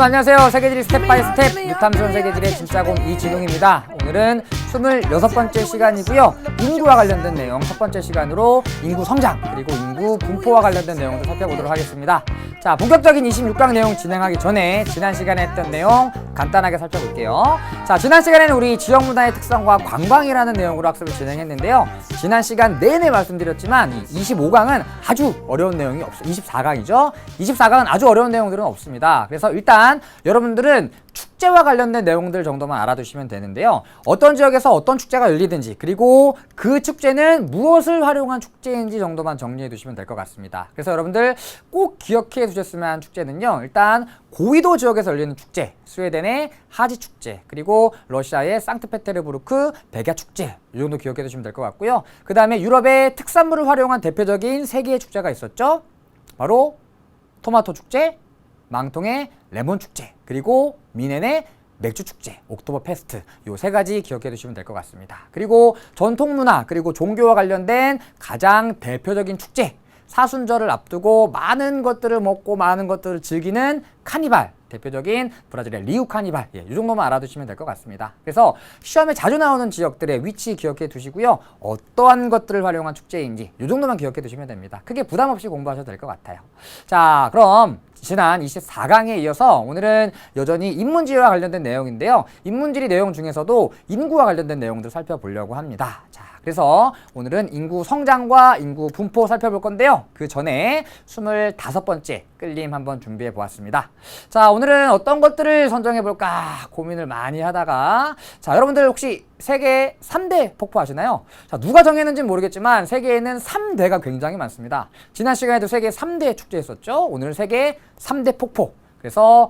여러분 안녕하세요. 세계지리 스텝 바이 스텝 유탐스러운 세계지리의 진짜곰 이진웅입니다. 오늘은 26번째 시간이고요. 인구와 관련된 내용 첫 번째 시간으로 인구 성장 그리고 인구 분포와 관련된 내용도 살펴보도록 하겠습니다. 자, 본격적인 26강 내용 진행하기 전에 지난 시간에 했던 내용 간단하게 살펴볼게요. 자, 지난 시간에는 우리 지역 문화의 특성과 관광이라는 내용으로 학습을 진행했는데요. 지난 시간 내내 말씀드렸지만 이 25강은 아주 어려운 내용이 없어요. 24강이죠. 24강은 아주 어려운 내용들은 없습니다. 그래서 일단 여러분들은 축제와 관련된 내용들 정도만 알아두시면 되는데요. 어떤 지역에서 어떤 축제가 열리든지 그리고 그 축제는 무엇을 활용한 축제인지 정도만 정리해 두시면 될 것 같습니다. 그래서 여러분들 꼭 기억해 두셨으면 하는 축제는요. 일단 고위도 지역에서 열리는 축제, 스웨덴의 하지 축제, 그리고 러시아의 상트페테르부르크 백야 축제 이 정도 기억해 두시면 될 것 같고요. 그 다음에 유럽의 특산물을 활용한 대표적인 세 개의 축제가 있었죠. 바로 토마토 축제, 망통의 레몬 축제, 그리고 미넨의 맥주 축제, 옥토버 페스트 요 세 가지 기억해 두시면 될 것 같습니다. 그리고 전통 문화 그리고 종교와 관련된 가장 대표적인 축제, 사순절을 앞두고 많은 것들을 먹고 많은 것들을 즐기는 카니발, 대표적인 브라질의 리우 카니발, 이 정도만 알아두시면 될 것 같습니다. 그래서 시험에 자주 나오는 지역들의 위치 기억해 두시고요. 어떠한 것들을 활용한 축제인지 이 정도만 기억해 두시면 됩니다. 크게 부담 없이 공부하셔도 될 것 같아요. 자, 그럼 지난 24강에 이어서 오늘은 여전히 인문지리와 관련된 내용인데요. 인문지리 내용 중에서도 인구와 관련된 내용들 살펴보려고 합니다. 자, 그래서 오늘은 인구 성장과 인구 분포 살펴볼 건데요. 그 전에 25번째 끌림 한번 준비해 보았습니다. 자, 오늘은 어떤 것들을 선정해 볼까 고민을 많이 하다가, 자, 여러분들 혹시 세계 3대 폭포 아시나요? 자, 누가 정했는지는 모르겠지만 세계에는 3대가 굉장히 많습니다. 지난 시간에도 세계 3대 축제 했었죠. 오늘 세계 3대 폭포. 그래서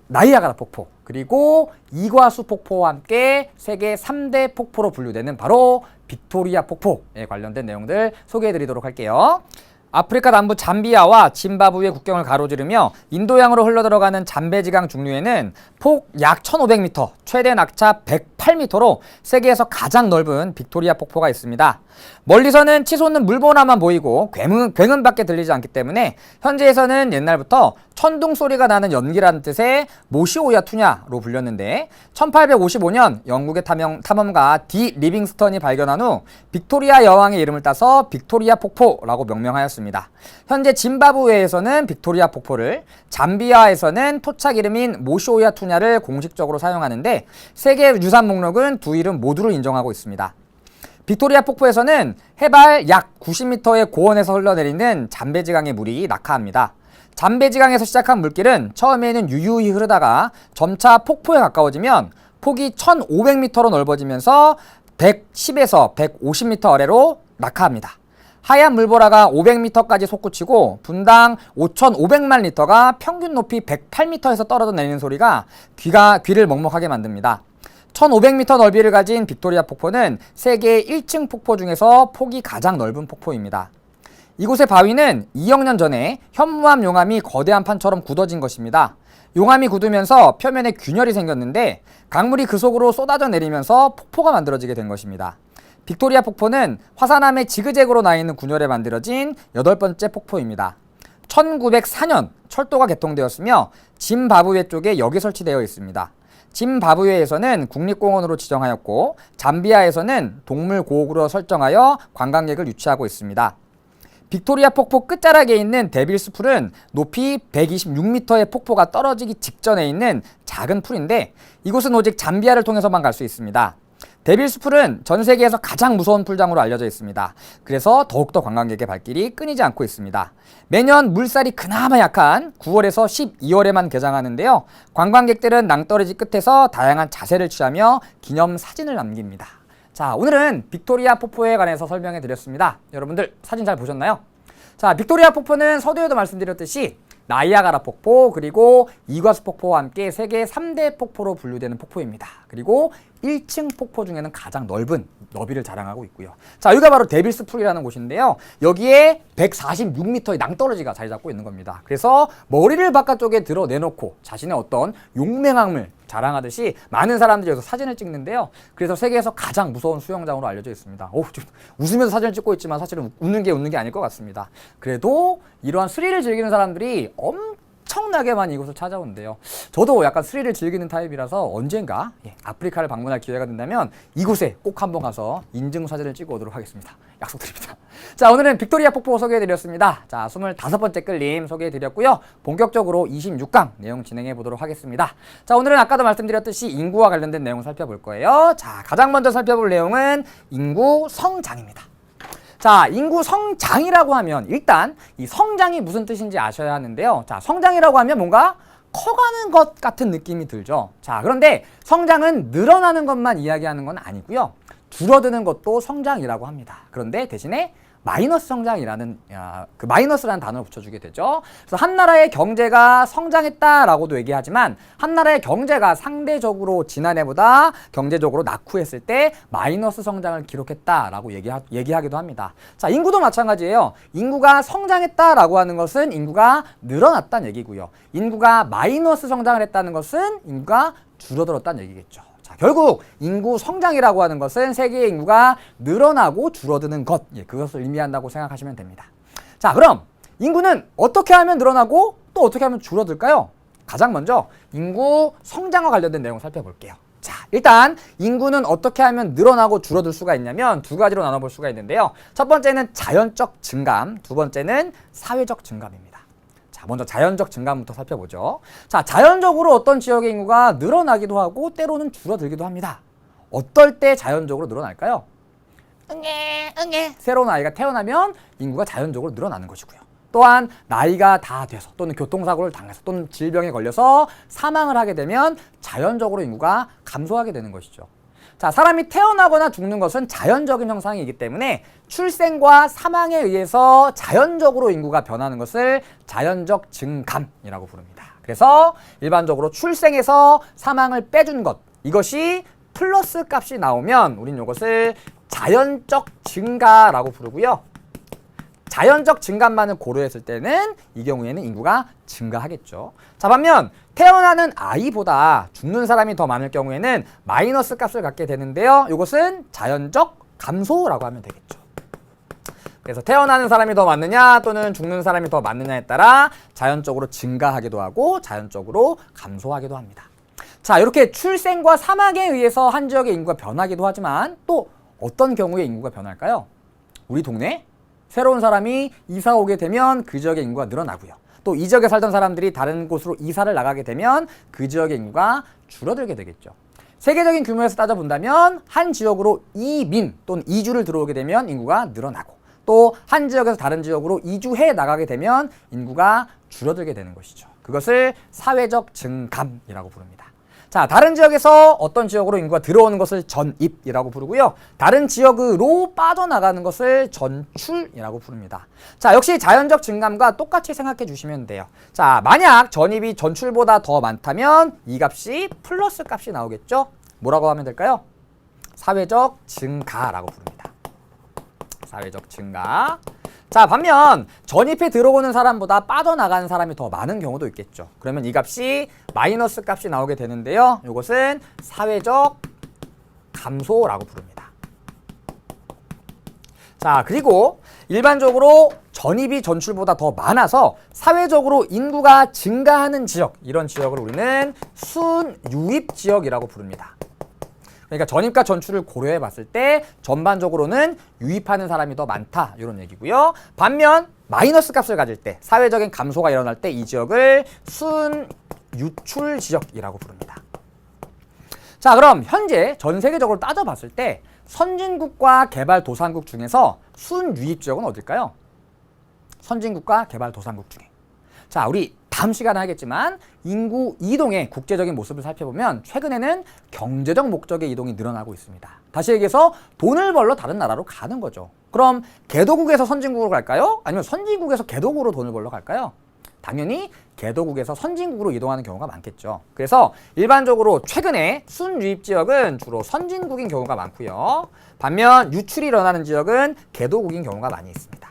나이아가라 폭포, 그리고 이과수 폭포와 함께 세계 3대 폭포로 분류되는 바로 빅토리아 폭포에 관련된 내용들 소개해 드리도록 할게요. 아프리카 남부 잠비아와 짐바브웨 국경을 가로지르며 인도양으로 흘러들어가는 잠베지강 중류에는 폭 약 1500m, 최대 낙차 108m로 세계에서 가장 넓은 빅토리아 폭포가 있습니다. 멀리서는 치솟는 물보나만 보이고 굉음밖에 들리지 않기 때문에 현지에서는 옛날부터 천둥 소리가 나는 연기라는 뜻의 모시오야 투냐로 불렸는데, 1855년 영국의 탐험가 디 리빙스턴이 발견한 후 빅토리아 여왕의 이름을 따서 빅토리아 폭포라고 명명하였습니다. 현재 짐바브웨에서는 빅토리아 폭포를, 잠비아에서는 토착 이름인 모시오야 투냐를 공식적으로 사용하는데 세계 유산 목록은 두 이름 모두를 인정하고 있습니다. 빅토리아 폭포에서는 해발 약 90m의 고원에서 흘러내리는 잠베지강의 물이 낙하합니다. 잠베지강에서 시작한 물길은 처음에는 유유히 흐르다가 점차 폭포에 가까워지면 폭이 1500m로 넓어지면서 110에서 150m 아래로 낙하합니다. 하얀 물보라가 500m까지 솟구치고 분당 5,500만 리터가 평균 높이 108m에서 떨어져 내리는 소리가 귀를 먹먹하게 만듭니다. 1500m 넓이를 가진 빅토리아 폭포는 세계 1층 폭포 중에서 폭이 가장 넓은 폭포입니다. 이곳의 바위는 2억 년 전에 현무암 용암이 거대한 판처럼 굳어진 것입니다. 용암이 굳으면서 표면에 균열이 생겼는데 강물이 그 속으로 쏟아져 내리면서 폭포가 만들어지게 된 것입니다. 빅토리아 폭포는 화산암의 지그재그로 나 있는 균열에 만들어진 8번째 폭포입니다. 1904년 철도가 개통되었으며 짐바브웨 쪽에 역이 설치되어 있습니다. 짐바브웨에서는 국립공원으로 지정하였고 잠비아에서는 동물보호구로 설정하여 관광객을 유치하고 있습니다. 빅토리아 폭포 끝자락에 있는 데빌스 풀은 높이 126m의 폭포가 떨어지기 직전에 있는 작은 풀인데 이곳은 오직 잠비아를 통해서만 갈 수 있습니다. 데빌스 풀은 전 세계에서 가장 무서운 풀장으로 알려져 있습니다. 그래서 더욱더 관광객의 발길이 끊이지 않고 있습니다. 매년 물살이 그나마 약한 9월에서 12월에만 개장하는데요. 관광객들은 낭떠러지 끝에서 다양한 자세를 취하며 기념 사진을 남깁니다. 자, 오늘은 빅토리아 폭포에 관해서 설명해 드렸습니다. 여러분들 사진 잘 보셨나요? 자, 빅토리아 폭포는 서두에도 말씀드렸듯이 나이아가라 폭포 그리고 이과수 폭포와 함께 세계 3대 폭포로 분류되는 폭포입니다. 그리고 1층 폭포 중에는 가장 넓은 너비를 자랑하고 있고요. 자, 여기가 바로 데빌스 풀이라는 곳인데요. 여기에 146m의 낭떠러지가 자리 잡고 있는 겁니다. 그래서 머리를 바깥쪽에 내놓고 자신의 어떤 용맹함을 자랑하듯이 많은 사람들이 여기서 사진을 찍는데요. 그래서 세계에서 가장 무서운 수영장으로 알려져 있습니다. 좀 웃으면서 사진을 찍고 있지만 사실은 웃는 게 아닐 것 같습니다. 그래도 이러한 스릴을 즐기는 사람들이 엄청나게 많이 이곳을 찾아온대요. 저도 약간 스릴을 즐기는 타입이라서 언젠가 아프리카를 방문할 기회가 된다면 이곳에 꼭 한번 가서 인증사진을 찍어 오도록 하겠습니다. 약속드립니다. 자, 오늘은 빅토리아 폭포 소개해드렸습니다. 자, 25번째 끌림 소개해드렸고요. 본격적으로 26강 내용 진행해 보도록 하겠습니다. 자, 오늘은 아까도 말씀드렸듯이 인구와 관련된 내용을 살펴볼 거예요. 자, 가장 먼저 살펴볼 내용은 인구 성장입니다. 자, 인구 성장이라고 하면 일단 이 성장이 무슨 뜻인지 아셔야 하는데요. 자, 성장이라고 하면 뭔가 커가는 것 같은 느낌이 들죠. 자, 그런데 성장은 늘어나는 것만 이야기하는 건 아니고요. 줄어드는 것도 성장이라고 합니다. 그런데 대신에 마이너스 성장이라는 그 마이너스라는 단어를 붙여주게 되죠. 그래서 한 나라의 경제가 성장했다라고도 얘기하지만 한 나라의 경제가 상대적으로 지난해보다 경제적으로 낙후했을 때 마이너스 성장을 기록했다라고 얘기하기도 합니다. 자, 인구도 마찬가지예요. 인구가 성장했다라고 하는 것은 인구가 늘어났다는 얘기고요. 인구가 마이너스 성장을 했다는 것은 인구가 줄어들었다는 얘기겠죠. 결국 인구 성장이라고 하는 것은 세계의 인구가 늘어나고 줄어드는 것, 그것을 의미한다고 생각하시면 됩니다. 자, 그럼 인구는 어떻게 하면 늘어나고 또 어떻게 하면 줄어들까요? 가장 먼저 인구 성장과 관련된 내용을 살펴볼게요. 자, 일단 인구는 어떻게 하면 늘어나고 줄어들 수가 있냐면 두 가지로 나눠볼 수가 있는데요. 첫 번째는 자연적 증감, 두 번째는 사회적 증감입니다. 자, 먼저 자연적 증감부터 살펴보죠. 자, 자연적으로 어떤 지역의 인구가 늘어나기도 하고 때로는 줄어들기도 합니다. 어떨 때 자연적으로 늘어날까요? 새로운 아이가 태어나면 인구가 자연적으로 늘어나는 것이고요. 또한 나이가 다 돼서 또는 교통사고를 당해서 또는 질병에 걸려서 사망을 하게 되면 자연적으로 인구가 감소하게 되는 것이죠. 자, 사람이 태어나거나 죽는 것은 자연적인 현상이기 때문에 출생과 사망에 의해서 자연적으로 인구가 변하는 것을 자연적 증감이라고 부릅니다. 그래서 일반적으로 출생에서 사망을 빼준 것, 이것이 플러스 값이 나오면 우린 이것을 자연적 증가라고 부르고요. 자연적 증감만을 고려했을 때는 이 경우에는 인구가 증가하겠죠. 자, 반면 태어나는 아이보다 죽는 사람이 더 많을 경우에는 마이너스 값을 갖게 되는데요. 이것은 자연적 감소라고 하면 되겠죠. 그래서 태어나는 사람이 더 많느냐 또는 죽는 사람이 더 많느냐에 따라 자연적으로 증가하기도 하고 자연적으로 감소하기도 합니다. 자, 이렇게 출생과 사망에 의해서 한 지역의 인구가 변하기도 하지만 또 어떤 경우에 인구가 변할까요? 우리 동네 새로운 사람이 이사 오게 되면 그 지역의 인구가 늘어나고요. 또 이 지역에 살던 사람들이 다른 곳으로 이사를 나가게 되면 그 지역의 인구가 줄어들게 되겠죠. 세계적인 규모에서 따져본다면 한 지역으로 이민 또는 이주를 들어오게 되면 인구가 늘어나고 또 한 지역에서 다른 지역으로 이주해 나가게 되면 인구가 줄어들게 되는 것이죠. 그것을 사회적 증감이라고 부릅니다. 자, 다른 지역에서 어떤 지역으로 인구가 들어오는 것을 전입이라고 부르고요. 다른 지역으로 빠져나가는 것을 전출이라고 부릅니다. 자, 역시 자연적 증감과 똑같이 생각해 주시면 돼요. 자, 만약 전입이 전출보다 더 많다면 이 값이 플러스 값이 나오겠죠? 뭐라고 하면 될까요? 사회적 증가라고 부릅니다. 사회적 증가. 자, 반면 전입해 들어오는 사람보다 빠져나가는 사람이 더 많은 경우도 있겠죠. 그러면 이 값이 마이너스 값이 나오게 되는데요. 이것은 사회적 감소라고 부릅니다. 자, 그리고 일반적으로 전입이 전출보다 더 많아서 사회적으로 인구가 증가하는 지역, 이런 지역을 우리는 순유입 지역이라고 부릅니다. 그러니까 전입과 전출을 고려해 봤을 때 전반적으로는 유입하는 사람이 더 많다, 이런 얘기고요. 반면 마이너스 값을 가질 때, 사회적인 감소가 일어날 때 이 지역을 순유출 지역이라고 부릅니다. 자, 그럼 현재 전 세계적으로 따져봤을 때 선진국과 개발도상국 중에서 순유입 지역은 어딜까요? 선진국과 개발도상국 중에. 자, 우리 다음 시간에 하겠지만 인구 이동의 국제적인 모습을 살펴보면 최근에는 경제적 목적의 이동이 늘어나고 있습니다. 다시 얘기해서 돈을 벌러 다른 나라로 가는 거죠. 그럼 개도국에서 선진국으로 갈까요? 아니면 선진국에서 개도국으로 돈을 벌러 갈까요? 당연히 개도국에서 선진국으로 이동하는 경우가 많겠죠. 그래서 일반적으로 최근에 순유입 지역은 주로 선진국인 경우가 많고요. 반면 유출이 일어나는 지역은 개도국인 경우가 많이 있습니다.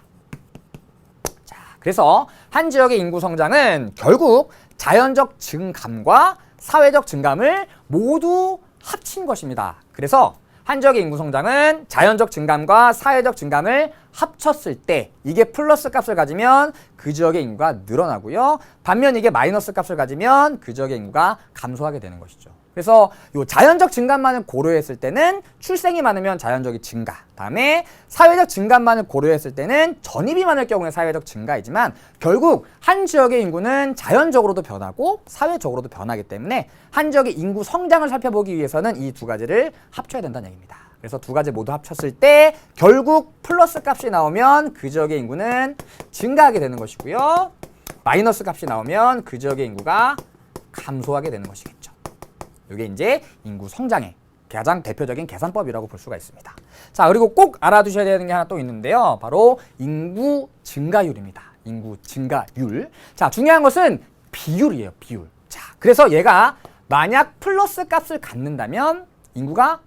그래서 한 지역의 인구 성장은 결국 자연적 증감과 사회적 증감을 모두 합친 것입니다. 그래서 한 지역의 인구 성장은 자연적 증감과 사회적 증감을 합쳤을 때 이게 플러스 값을 가지면 그 지역의 인구가 늘어나고요. 반면 이게 마이너스 값을 가지면 그 지역의 인구가 감소하게 되는 것이죠. 그래서 요 자연적 증감만을 고려했을 때는 출생이 많으면 자연적인 증가, 다음에 사회적 증감만을 고려했을 때는 전입이 많을 경우에 사회적 증가이지만 결국 한 지역의 인구는 자연적으로도 변하고 사회적으로도 변하기 때문에 한 지역의 인구 성장을 살펴보기 위해서는 이 두 가지를 합쳐야 된다는 얘기입니다. 그래서 두 가지 모두 합쳤을 때 결국 플러스 값이 나오면 그 지역의 인구는 증가하게 되는 것이고요. 마이너스 값이 나오면 그 지역의 인구가 감소하게 되는 것이겠죠. 이게 이제 인구 성장의 가장 대표적인 계산법이라고 볼 수가 있습니다. 자, 그리고 꼭 알아두셔야 되는 게 하나 또 있는데요. 바로 인구 증가율입니다. 인구 증가율. 자, 중요한 것은 비율이에요. 비율. 자, 그래서 얘가 만약 플러스 값을 갖는다면 인구가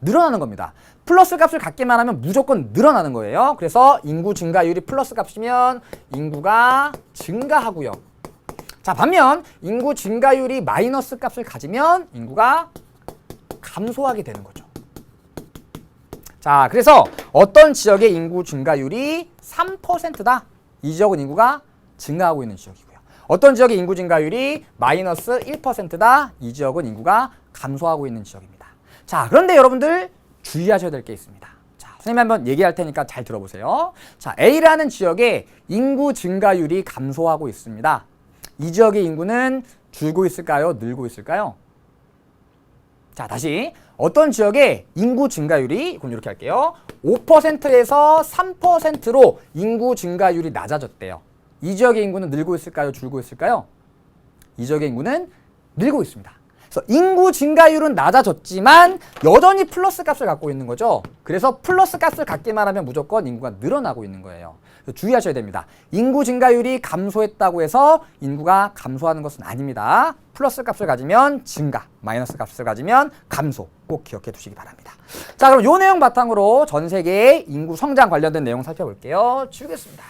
늘어나는 겁니다. 플러스 값을 갖기만 하면 무조건 늘어나는 거예요. 그래서 인구 증가율이 플러스 값이면 인구가 증가하고요. 자, 반면 인구 증가율이 마이너스 값을 가지면 인구가 감소하게 되는 거죠. 자, 그래서 어떤 지역의 인구 증가율이 3%다. 이 지역은 인구가 증가하고 있는 지역이고요. 어떤 지역의 인구 증가율이 마이너스 1%다. 이 지역은 인구가 감소하고 있는 지역입니다. 자, 그런데 여러분들 주의하셔야 될 게 있습니다. 자, 선생님이 한번 얘기할 테니까 잘 들어보세요. 자, A라는 지역의 인구 증가율이 감소하고 있습니다. 이 지역의 인구는 줄고 있을까요? 늘고 있을까요? 자, 다시 어떤 지역의 인구 증가율이, 그럼 이렇게 할게요. 5%에서 3%로 인구 증가율이 낮아졌대요. 이 지역의 인구는 늘고 있을까요? 줄고 있을까요? 이 지역의 인구는 늘고 있습니다. 그래서 인구 증가율은 낮아졌지만 여전히 플러스 값을 갖고 있는 거죠. 그래서 플러스 값을 갖기만 하면 무조건 인구가 늘어나고 있는 거예요. 주의하셔야 됩니다. 인구 증가율이 감소했다고 해서 인구가 감소하는 것은 아닙니다. 플러스 값을 가지면 증가, 마이너스 값을 가지면 감소. 꼭 기억해 두시기 바랍니다. 자, 그럼 이 내용 바탕으로 전 세계의 인구 성장 관련된 내용 살펴볼게요. 치우겠습니다.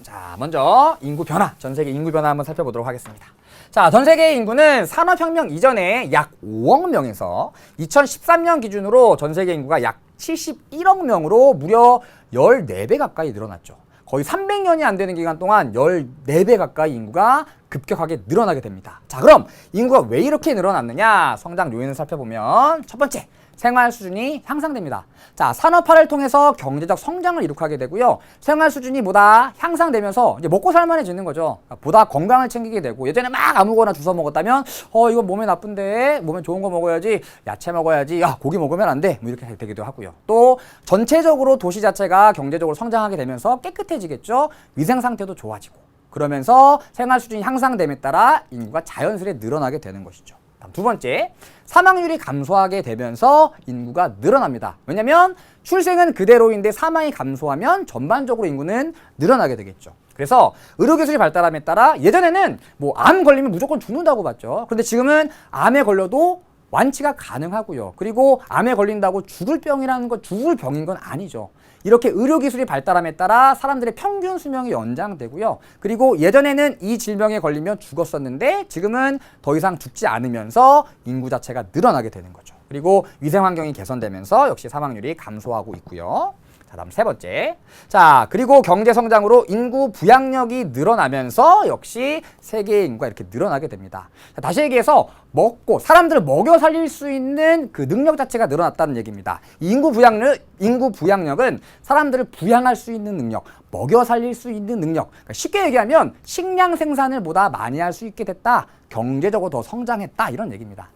자, 먼저 인구 변화, 전 세계 인구 변화 한번 살펴보도록 하겠습니다. 자, 전 세계의 인구는 산업혁명 이전에 약 5억 명에서 2013년 기준으로 전 세계 인구가 약 71억 명으로 무려 14배 가까이 늘어났죠. 거의 300년이 안 되는 기간 동안 14배 가까이 인구가 급격하게 늘어나게 됩니다. 자, 그럼 인구가 왜 이렇게 늘어났느냐? 성장 요인을 살펴보면 첫 번째, 생활 수준이 향상됩니다. 자, 산업화를 통해서 경제적 성장을 이룩하게 되고요. 생활 수준이 보다 향상되면서 이제 먹고 살만해지는 거죠. 보다 건강을 챙기게 되고, 예전에 막 아무거나 주워 먹었다면 이거 몸에 나쁜데 몸에 좋은 거 먹어야지, 야채 먹어야지, 야 고기 먹으면 안 돼, 뭐 이렇게 되기도 하고요. 또 전체적으로 도시 자체가 경제적으로 성장하게 되면서 깨끗해지겠죠. 위생 상태도 좋아지고, 그러면서 생활 수준이 향상됨에 따라 인구가 자연스레 늘어나게 되는 것이죠. 두 번째, 사망률이 감소하게 되면서 인구가 늘어납니다. 왜냐하면 출생은 그대로인데 사망이 감소하면 전반적으로 인구는 늘어나게 되겠죠. 그래서 의료기술이 발달함에 따라 예전에는 뭐 암 걸리면 무조건 죽는다고 봤죠. 그런데 지금은 암에 걸려도 완치가 가능하고요. 그리고 암에 걸린다고 죽을 병이라는 건 죽을 병인 건 아니죠. 이렇게 의료기술이 발달함에 따라 사람들의 평균 수명이 연장되고요. 그리고 예전에는 이 질병에 걸리면 죽었었는데 지금은 더 이상 죽지 않으면서 인구 자체가 늘어나게 되는 거죠. 그리고 위생환경이 개선되면서 역시 사망률이 감소하고 있고요. 자, 다음 세 번째. 자, 그리고 경제성장으로 인구 부양력이 늘어나면서 역시 세계의 인구가 이렇게 늘어나게 됩니다. 자, 다시 얘기해서 먹고 사람들을 먹여 살릴 수 있는 그 능력 자체가 늘어났다는 얘기입니다. 이 인구 부양력은 사람들을 부양할 수 있는 능력, 먹여 살릴 수 있는 능력. 그러니까 쉽게 얘기하면 식량 생산을 보다 많이 할 수 있게 됐다. 경제적으로 더 성장했다. 이런 얘기입니다.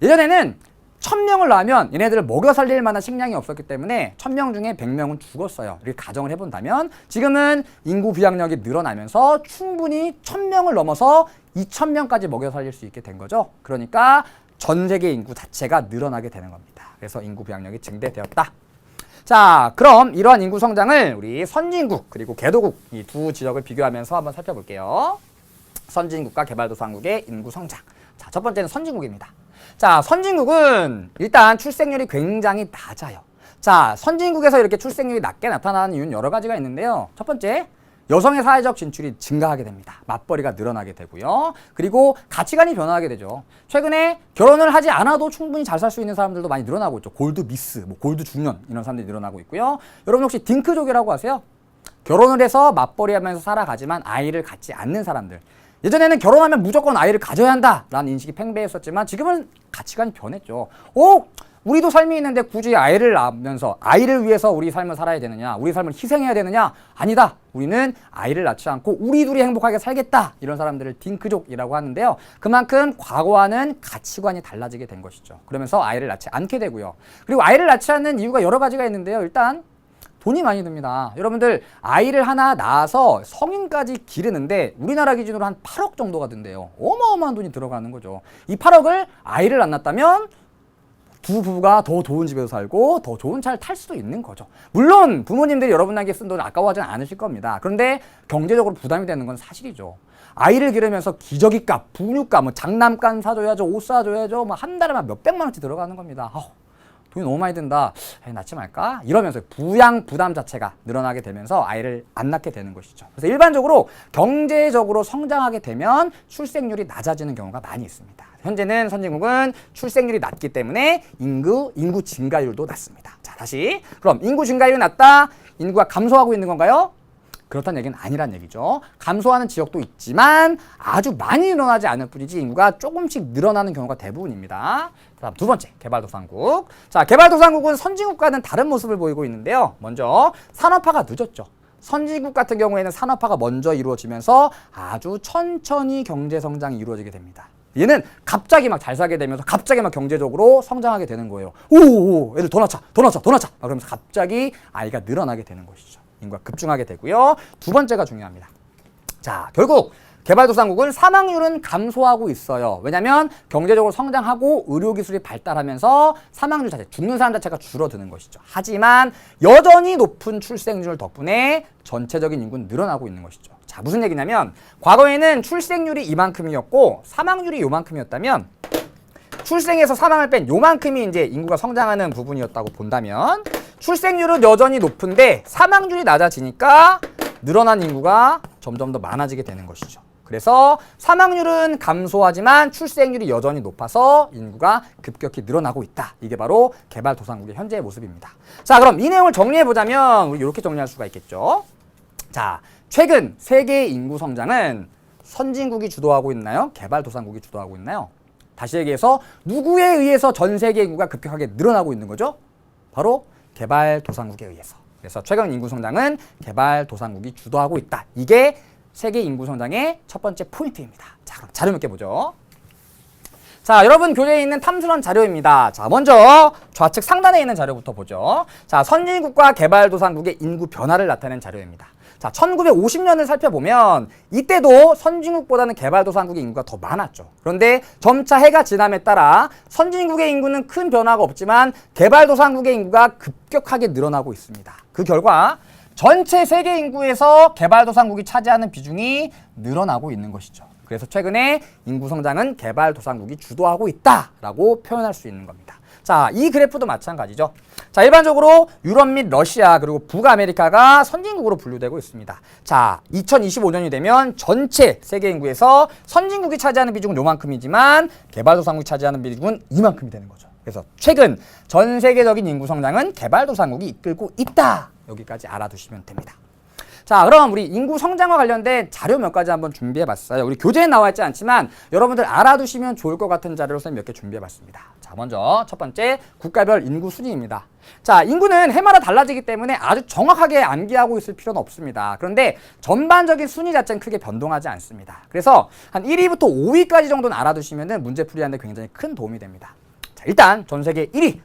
예전에는 1000명을 낳으면 얘네들을 먹여 살릴 만한 식량이 없었기 때문에 1000명 중에 100명은 죽었어요. 이렇게 가정을 해본다면 지금은 인구 부양력이 늘어나면서 충분히 1000명을 넘어서 2000명까지 먹여 살릴 수 있게 된 거죠. 그러니까 전 세계 인구 자체가 늘어나게 되는 겁니다. 그래서 인구 부양력이 증대되었다. 자, 그럼 이러한 인구 성장을 우리 선진국 그리고 개도국 이 두 지역을 비교하면서 한번 살펴볼게요. 선진국과 개발도상국의 인구 성장. 자, 첫 번째는 선진국입니다. 자, 선진국은 일단 출생률이 굉장히 낮아요. 자, 선진국에서 이렇게 출생률이 낮게 나타나는 이유는 여러 가지가 있는데요. 첫 번째, 여성의 사회적 진출이 증가하게 됩니다. 맞벌이가 늘어나게 되고요. 그리고 가치관이 변화하게 되죠. 최근에 결혼을 하지 않아도 충분히 잘 살 수 있는 사람들도 많이 늘어나고 있죠. 골드 미스, 뭐 골드 중년 이런 사람들이 늘어나고 있고요. 여러분 혹시 딩크족이라고 아세요? 결혼을 해서 맞벌이하면서 살아가지만 아이를 갖지 않는 사람들. 예전에는 결혼하면 무조건 아이를 가져야 한다라는 인식이 팽배했었지만 지금은 가치관이 변했죠. 우리도 삶이 있는데 굳이 아이를 낳으면서 아이를 위해서 우리 삶을 살아야 되느냐, 우리 삶을 희생해야 되느냐? 아니다. 우리는 아이를 낳지 않고 우리 둘이 행복하게 살겠다. 이런 사람들을 딩크족이라고 하는데요. 그만큼 과거와는 가치관이 달라지게 된 것이죠. 그러면서 아이를 낳지 않게 되고요. 그리고 아이를 낳지 않는 이유가 여러 가지가 있는데요. 일단 돈이 많이 듭니다. 여러분들 아이를 하나 낳아서 성인까지 기르는데 우리나라 기준으로 한 8억 정도가 든대요. 어마어마한 돈이 들어가는 거죠. 이 8억을 아이를 안 낳았다면 두 부부가 더 좋은 집에서 살고 더 좋은 차를 탈 수도 있는 거죠. 물론 부모님들이 여러분에게 쓴 돈을 아까워하지는 않으실 겁니다. 그런데 경제적으로 부담이 되는 건 사실이죠. 아이를 기르면서 기저귀 값, 분유값, 뭐 장난감 사줘야죠, 옷 사줘야죠, 뭐 한 달에만 몇백만 원씩 들어가는 겁니다. 돈이 너무 많이 든다. 낳지 말까? 이러면서 부양 부담 자체가 늘어나게 되면서 아이를 안 낳게 되는 것이죠. 그래서 일반적으로 경제적으로 성장하게 되면 출생률이 낮아지는 경우가 많이 있습니다. 현재는 선진국은 출생률이 낮기 때문에 인구 증가율도 낮습니다. 자, 다시. 그럼 인구 증가율이 낮다. 인구가 감소하고 있는 건가요? 그렇다는 얘기는 아니란 얘기죠. 감소하는 지역도 있지만 아주 많이 늘어나지 않을 뿐이지 인구가 조금씩 늘어나는 경우가 대부분입니다. 다음 두 번째, 개발도상국. 자, 개발도상국은 선진국과는 다른 모습을 보이고 있는데요. 먼저 산업화가 늦었죠. 선진국 같은 경우에는 산업화가 먼저 이루어지면서 아주 천천히 경제 성장이 이루어지게 됩니다. 얘는 갑자기 막 잘 살게 되면서 갑자기 막 경제적으로 성장하게 되는 거예요. 애들 더 낳자. 그러면서 갑자기 아이가 늘어나게 되는 것이죠. 인구가 급증하게 되고요. 두 번째가 중요합니다. 자, 결국 개발도상국은 사망률은 감소하고 있어요. 왜냐하면 경제적으로 성장하고 의료기술이 발달하면서 사망률 자체, 죽는 사람 자체가 줄어드는 것이죠. 하지만 여전히 높은 출생률 덕분에 전체적인 인구는 늘어나고 있는 것이죠. 자, 무슨 얘기냐면 과거에는 출생률이 이만큼이었고 사망률이 요만큼이었다면 출생에서 사망을 뺀 요만큼이 이제 인구가 성장하는 부분이었다고 본다면 출생률은 여전히 높은데 사망률이 낮아지니까 늘어난 인구가 점점 더 많아지게 되는 것이죠. 그래서 사망률은 감소하지만 출생률이 여전히 높아서 인구가 급격히 늘어나고 있다. 이게 바로 개발도상국의 현재의 모습입니다. 자, 그럼 이 내용을 정리해보자면 우리 이렇게 정리할 수가 있겠죠. 자, 최근 세계의 인구 성장은 선진국이 주도하고 있나요? 개발도상국이 주도하고 있나요? 다시 얘기해서 누구에 의해서 전 세계 인구가 급격하게 늘어나고 있는 거죠? 바로 개발도상국에 의해서. 그래서 최근 인구 성장은 개발도상국이 주도하고 있다. 이게 세계 인구 성장의 첫 번째 포인트입니다. 자, 그럼 자료 몇 개 보죠. 자, 여러분 교재에 있는 탐스런 자료입니다. 자, 먼저 좌측 상단에 있는 자료부터 보죠. 자, 선진국과 개발도상국의 인구 변화를 나타낸 자료입니다. 자, 1950년을 살펴보면 이때도 선진국보다는 개발도상국의 인구가 더 많았죠. 그런데 점차 해가 지남에 따라 선진국의 인구는 큰 변화가 없지만 개발도상국의 인구가 급격하게 늘어나고 있습니다. 그 결과 전체 세계 인구에서 개발도상국이 차지하는 비중이 늘어나고 있는 것이죠. 그래서 최근에 인구 성장은 개발도상국이 주도하고 있다라고 표현할 수 있는 겁니다. 자, 이 그래프도 마찬가지죠. 자, 일반적으로 유럽 및 러시아 그리고 북아메리카가 선진국으로 분류되고 있습니다. 자, 2025년이 되면 전체 세계 인구에서 선진국이 차지하는 비중은 요만큼이지만 개발도상국이 차지하는 비중은 이만큼이 되는 거죠. 그래서 최근 전 세계적인 인구 성장은 개발도상국이 이끌고 있다. 여기까지 알아두시면 됩니다. 자, 그럼 우리 인구 성장과 관련된 자료 몇 가지 한번 준비해봤어요. 우리 교재에 나와 있지 않지만 여러분들 알아두시면 좋을 것 같은 자료를 몇 개 준비해봤습니다. 자, 먼저 첫 번째 국가별 인구 순위입니다. 자, 인구는 해마다 달라지기 때문에 아주 정확하게 암기하고 있을 필요는 없습니다. 그런데 전반적인 순위 자체는 크게 변동하지 않습니다. 그래서 한 1위부터 5위까지 정도는 알아두시면 문제 풀이하는 데 굉장히 큰 도움이 됩니다. 자, 일단 전 세계 1위,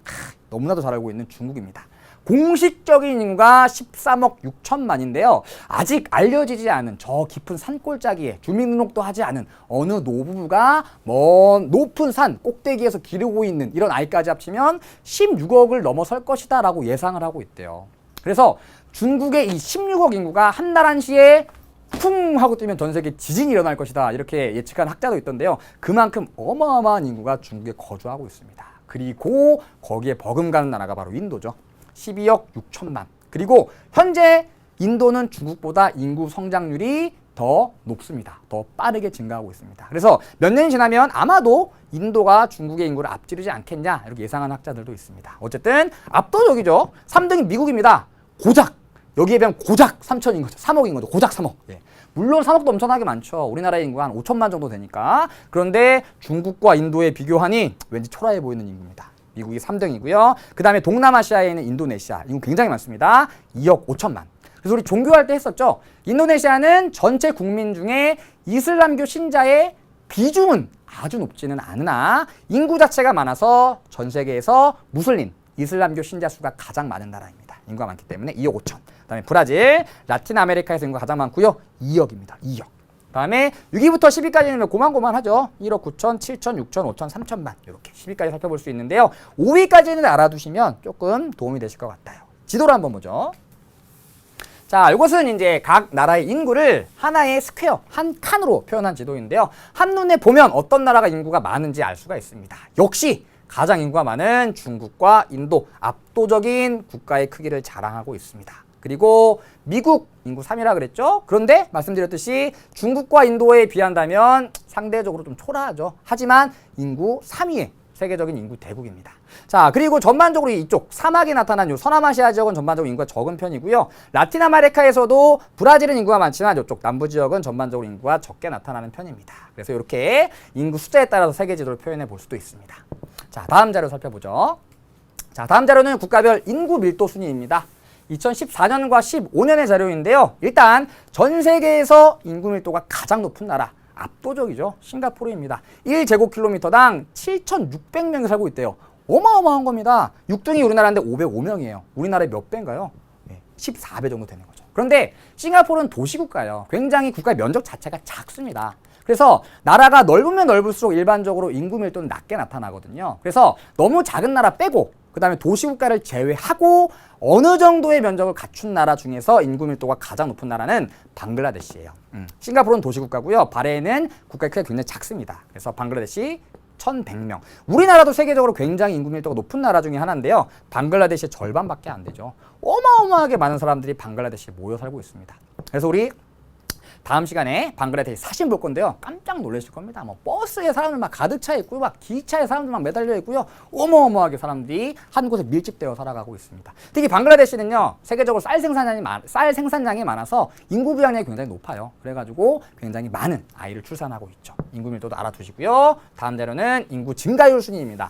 너무나도 잘 알고 있는 중국입니다. 공식적인 인구가 13억 6천만인데요. 아직 알려지지 않은 저 깊은 산골짜기에 주민등록도 하지 않은 어느 노부부가 먼 높은 산 꼭대기에서 기르고 있는 이런 아이까지 합치면 16억을 넘어설 것이다 라고 예상을 하고 있대요. 그래서 중국의 이 16억 인구가 한 달 한시에 쿵 하고 뜨면 전 세계 지진이 일어날 것이다 이렇게 예측한 학자도 있던데요. 그만큼 어마어마한 인구가 중국에 거주하고 있습니다. 그리고 거기에 버금가는 나라가 바로 인도죠. 12억 6천만. 그리고 현재 인도는 중국보다 인구 성장률이 더 높습니다. 더 빠르게 증가하고 있습니다. 그래서 몇 년이 지나면 아마도 인도가 중국의 인구를 앞지르지 않겠냐 이렇게 예상하는 학자들도 있습니다. 어쨌든 압도적이죠. 3등이 미국입니다. 고작 여기에 비하면 고작 3천인 거죠. 3억인 거죠. 고작 3억. 예. 물론 3억도 엄청나게 많죠. 우리나라의 인구가 한 5천만 정도 되니까. 그런데 중국과 인도에 비교하니 왠지 초라해 보이는 인구입니다. 미국이 3등이고요. 그 다음에 동남아시아에 있는 인도네시아. 인구 굉장히 많습니다. 2억 5천만. 그래서 우리 종교할 때 했었죠. 인도네시아는 전체 국민 중에 이슬람교 신자의 비중은 아주 높지는 않으나 인구 자체가 많아서 전 세계에서 무슬림, 이슬람교 신자 수가 가장 많은 나라입니다. 인구가 많기 때문에 2억 5천. 그다음에 브라질, 라틴 아메리카에서 인구가 가장 많고요. 2억입니다. 2억. 그다음에 6위부터 10위까지는 고만고만하죠. 1억 9천, 7천, 6천, 5천, 3천만 이렇게 10위까지 살펴볼 수 있는데요. 5위까지는 알아두시면 조금 도움이 되실 것 같아요. 지도를 한번 보죠. 자, 이것은 이제 각 나라의 인구를 하나의 스퀘어, 한 칸으로 표현한 지도인데요. 한눈에 보면 어떤 나라가 인구가 많은지 알 수가 있습니다. 역시 가장 인구가 많은 중국과 인도, 압도적인 국가의 크기를 자랑하고 있습니다. 그리고 미국 인구 3위라 그랬죠. 그런데 말씀드렸듯이 중국과 인도에 비한다면 상대적으로 좀 초라하죠. 하지만 인구 3위에 세계적인 인구 대국입니다. 자, 그리고 전반적으로 이쪽 사막이 나타난 요 서남아시아 지역은 전반적으로 인구가 적은 편이고요. 라틴 아메리카에서도 브라질은 인구가 많지만 이쪽 남부 지역은 전반적으로 인구가 적게 나타나는 편입니다. 그래서 이렇게 인구 숫자에 따라서 세계 지도를 표현해 볼 수도 있습니다. 자, 다음 자료 살펴보죠. 자, 다음 자료는 국가별 인구 밀도 순위입니다. 2014년과 15년의 자료인데요. 일단 전 세계에서 인구 밀도가 가장 높은 나라 압도적이죠. 싱가포르입니다. 1제곱킬로미터당 7,600명이 살고 있대요. 어마어마한 겁니다. 6등이 우리나라인데 505명이에요. 우리나라의 몇 배인가요? 14배 정도 되는 거죠. 그런데 싱가포르는 도시국가예요. 굉장히 국가의 면적 자체가 작습니다. 그래서 나라가 넓으면 넓을수록 일반적으로 인구 밀도는 낮게 나타나거든요. 그래서 너무 작은 나라 빼고 그 다음에 도시국가를 제외하고 어느 정도의 면적을 갖춘 나라 중에서 인구 밀도가 가장 높은 나라는 방글라데시예요. 싱가포르는 도시국가고요. 바레인은 국가의 크기가 굉장히 작습니다. 그래서 방글라데시 1,100명. 우리나라도 세계적으로 굉장히 인구 밀도가 높은 나라 중에 하나인데요. 방글라데시의 절반밖에 안 되죠. 어마어마하게 많은 사람들이 방글라데시에 모여 살고 있습니다. 그래서 우리 다음 시간에 방글라데시 사진 볼 건데요. 깜짝 놀라실 겁니다. 뭐 버스에 사람들 막 가득 차 있고요. 막 기차에 사람들 막 매달려 있고요. 어마어마하게 사람들이 한 곳에 밀집되어 살아가고 있습니다. 특히 방글라데시는요. 세계적으로 쌀 생산량이 많아서 인구 부양량이 굉장히 높아요. 그래가지고 굉장히 많은 아이를 출산하고 있죠. 인구 밀도도 알아두시고요. 다음 자료는 인구 증가율 순위입니다.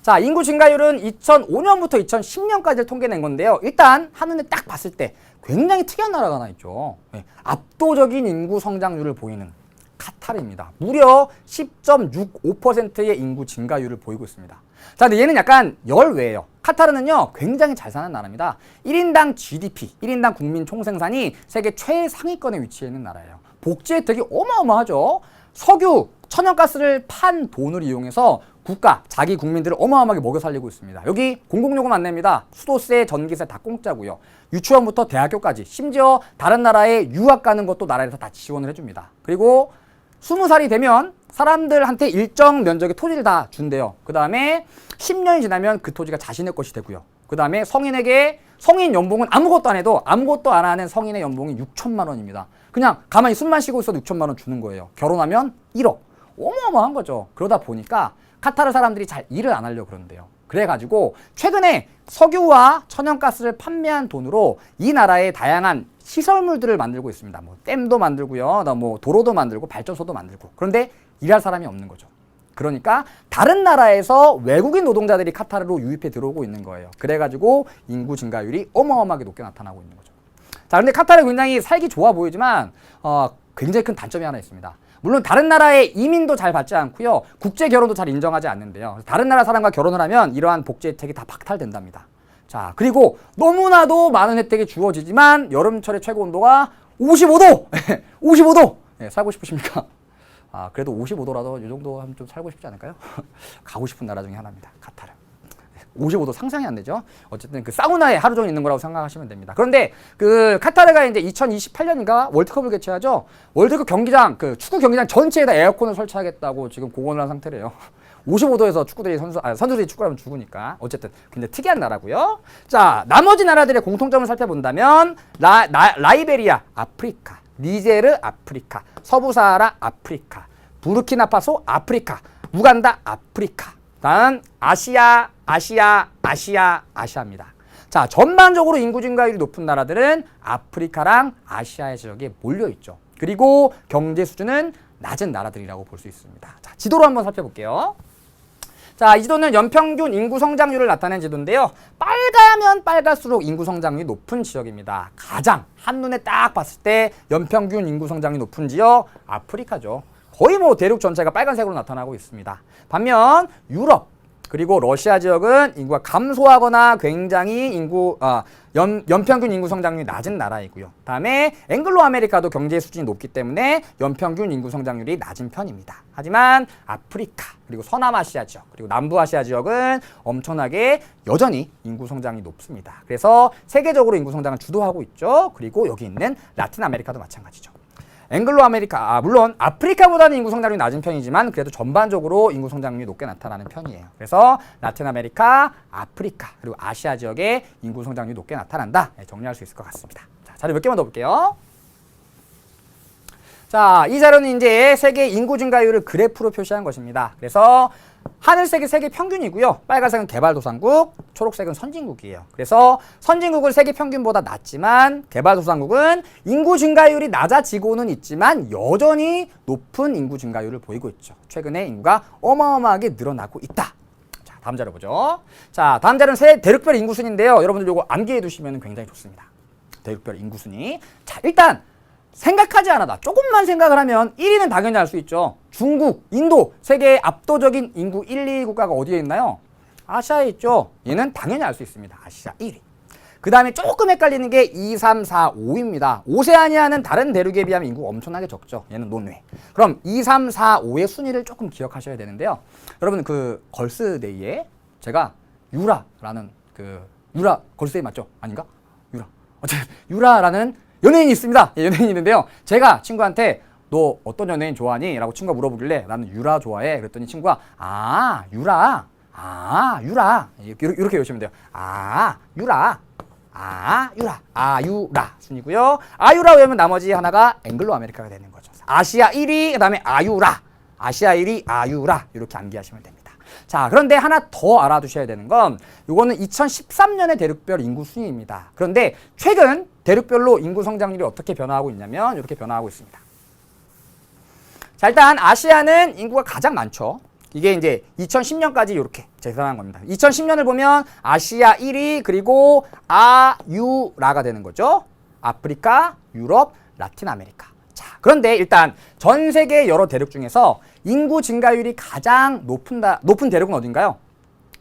자, 인구 증가율은 2005년부터 2010년까지를 통계낸 건데요. 일단 한눈에 딱 봤을 때 굉장히 특이한 나라가 하나 있죠. 압도적인 인구 성장률을 보이는 카타르입니다. 무려 10.65%의 인구 증가율을 보이고 있습니다. 자, 근데 얘는 약간 열외예요. 카타르는요, 굉장히 잘 사는 나라입니다. 1인당 GDP, 1인당 국민 총생산이 세계 최상위권에 위치해 있는 나라예요. 복지 혜택이 어마어마하죠. 석유, 천연가스를 판 돈을 이용해서 국가, 자기 국민들을 어마어마하게 먹여 살리고 있습니다. 여기 공공요금 안 냅니다. 수도세, 전기세 다 공짜고요. 유치원부터 대학교까지, 심지어 다른 나라에 유학 가는 것도 나라에서 다 지원을 해줍니다. 그리고 20살이 되면 사람들한테 일정 면적의 토지를 다 준대요. 그 다음에 10년이 지나면 그 토지가 자신의 것이 되고요. 그 다음에 성인에게 성인 연봉은 아무것도 안 해도 아무것도 안 하는 성인의 연봉이 6천만 원입니다. 그냥 가만히 숨만 쉬고 있어도 6천만 원 주는 거예요. 결혼하면 1억. 어마어마한 거죠. 그러다 보니까 카타르 사람들이 잘 일을 안 하려고 그러는데요. 그래가지고 최근에 석유와 천연가스를 판매한 돈으로 이 나라의 다양한 시설물들을 만들고 있습니다. 뭐 댐도 만들고요, 뭐 도로도 만들고 발전소도 만들고. 그런데 일할 사람이 없는 거죠. 그러니까 다른 나라에서 외국인 노동자들이 카타르로 유입해 들어오고 있는 거예요. 그래가지고 인구 증가율이 어마어마하게 높게 나타나고 있는 거죠. 자, 근데 카타르 굉장히 살기 좋아 보이지만 굉장히 큰 단점이 하나 있습니다. 물론 다른 나라의 이민도 잘 받지 않고요. 국제 결혼도 잘 인정하지 않는데요. 다른 나라 사람과 결혼을 하면 이러한 복지 혜택이 다 박탈된답니다. 자, 그리고 너무나도 많은 혜택이 주어지지만 여름철의 최고 온도가 55도! 55도! 네, 살고 싶으십니까? 그래도 55도라도 이 정도 하면 좀 살고 싶지 않을까요? 가고 싶은 나라 중에 하나입니다. 카타르. 55도 상상이 안 되죠. 어쨌든 그 사우나에 하루 종일 있는 거라고 생각하시면 됩니다. 그런데 그 카타르가 이제 2028년인가 월드컵을 개최하죠. 월드컵 경기장, 그 축구 경기장 전체에다 에어컨을 설치하겠다고 지금 공언을 한 상태래요. 55도에서 선수들이 축구하면 죽으니까 어쨌든 굉장히 특이한 나라고요. 자, 나머지 나라들의 공통점을 살펴본다면 라이베리아, 아프리카, 니제르, 아프리카, 서부사하라, 아프리카, 부르키나파소, 아프리카, 우간다, 아프리카. 다음 아시아입니다. 자, 전반적으로 인구 증가율이 높은 나라들은 아프리카랑 아시아의 지역에 몰려있죠. 그리고 경제 수준은 낮은 나라들이라고 볼 수 있습니다. 자, 지도로 한번 살펴볼게요. 자, 이 지도는 연평균 인구 성장률을 나타낸 지도인데요. 빨가면 빨갈수록 인구 성장률이 높은 지역입니다. 가장 한눈에 딱 봤을 때 연평균 인구 성장이 높은 지역 아프리카죠. 거의 뭐 대륙 전체가 빨간색으로 나타나고 있습니다. 반면 유럽 그리고 러시아 지역은 인구가 감소하거나 굉장히 연평균 인구 성장률이 낮은 나라이고요. 다음에 앵글로 아메리카도 경제 수준이 높기 때문에 연평균 인구 성장률이 낮은 편입니다. 하지만 아프리카 그리고 서남아시아 지역 그리고 남부아시아 지역은 엄청나게 여전히 인구 성장이 높습니다. 그래서 세계적으로 인구 성장을 주도하고 있죠. 그리고 여기 있는 라틴 아메리카도 마찬가지죠. 앵글로 아메리카, 물론 아프리카보다는 인구 성장률이 낮은 편이지만 그래도 전반적으로 인구 성장률이 높게 나타나는 편이에요. 그래서 라틴 아메리카, 아프리카, 그리고 아시아 지역의 인구 성장률이 높게 나타난다. 정리할 수 있을 것 같습니다. 자, 자료 몇 개만 더 볼게요. 자, 이 자료는 이제 세계 인구 증가율을 그래프로 표시한 것입니다. 그래서 하늘색이 세계 평균이고요. 빨간색은 개발도상국, 초록색은 선진국이에요. 그래서 선진국은 세계 평균보다 낮지만 개발도상국은 인구 증가율이 낮아지고는 있지만 여전히 높은 인구 증가율을 보이고 있죠. 최근에 인구가 어마어마하게 늘어나고 있다. 자, 다음 자료 보죠. 자, 다음 자료는 세 대륙별 인구 순인데요. 여러분들 이거 암기해 두시면 굉장히 좋습니다. 대륙별 인구 순위. 자, 일단 생각하지 않아도 조금만 생각을 하면 1위는 당연히 알 수 있죠. 중국, 인도, 세계의 압도적인 인구 1, 2위 국가가 어디에 있나요? 아시아에 있죠. 얘는 당연히 알 수 있습니다. 아시아 1위. 그 다음에 조금 헷갈리는 게 2, 3, 4, 5입니다. 오세아니아는 다른 대륙에 비하면 인구가 엄청나게 적죠. 얘는 논외. 그럼 2, 3, 4, 5의 순위를 조금 기억하셔야 되는데요. 여러분 그 걸스데이에 제가 유라라는 유라 걸스데이 맞죠? 아닌가? 유라. 어쨌든 유라라는 연예인이 있습니다. 예, 연예인이 있는데요. 제가 친구한테 너 어떤 연예인 좋아하니? 라고 친구가 물어보길래 나는 유라 좋아해. 그랬더니 친구가 유라. 이렇게 외우시면 돼요. 유라. 아유라 순이고요. 아유라 외우면 나머지 하나가 앵글로 아메리카가 되는 거죠. 아시아 1위, 그 다음에 아유라. 아시아 1위, 아유라. 이렇게 암기하시면 됩니다. 자, 그런데 하나 더 알아두셔야 되는 건 이거는 2013년의 대륙별 인구 순위입니다. 그런데 최근 대륙별로 인구 성장률이 어떻게 변화하고 있냐면 이렇게 변화하고 있습니다. 자, 일단 아시아는 인구가 가장 많죠. 이게 이제 2010년까지 이렇게 재산한 겁니다. 2010년을 보면 아시아 1위 그리고 아유라가 되는 거죠. 아프리카, 유럽, 라틴 아메리카. 자, 그런데 일단 전 세계 여러 대륙 중에서 인구 증가율이 가장 높은 대륙은 어딘가요?